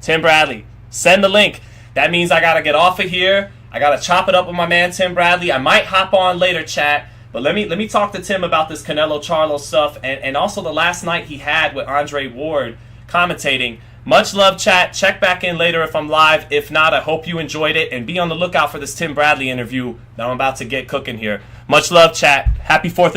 Tim Bradley, send the link. That means I got to get off of here. I got to chop it up with my man Tim Bradley. I might hop on later, chat. But let me talk to Tim about this Canelo Charlo stuff and also the last night he had with Andre Ward commentating. Much love, chat. Check back in later if I'm live. If not, I hope you enjoyed it. And be on the lookout for this Tim Bradley interview that I'm about to get cooking here. Much love, chat. Happy 4th of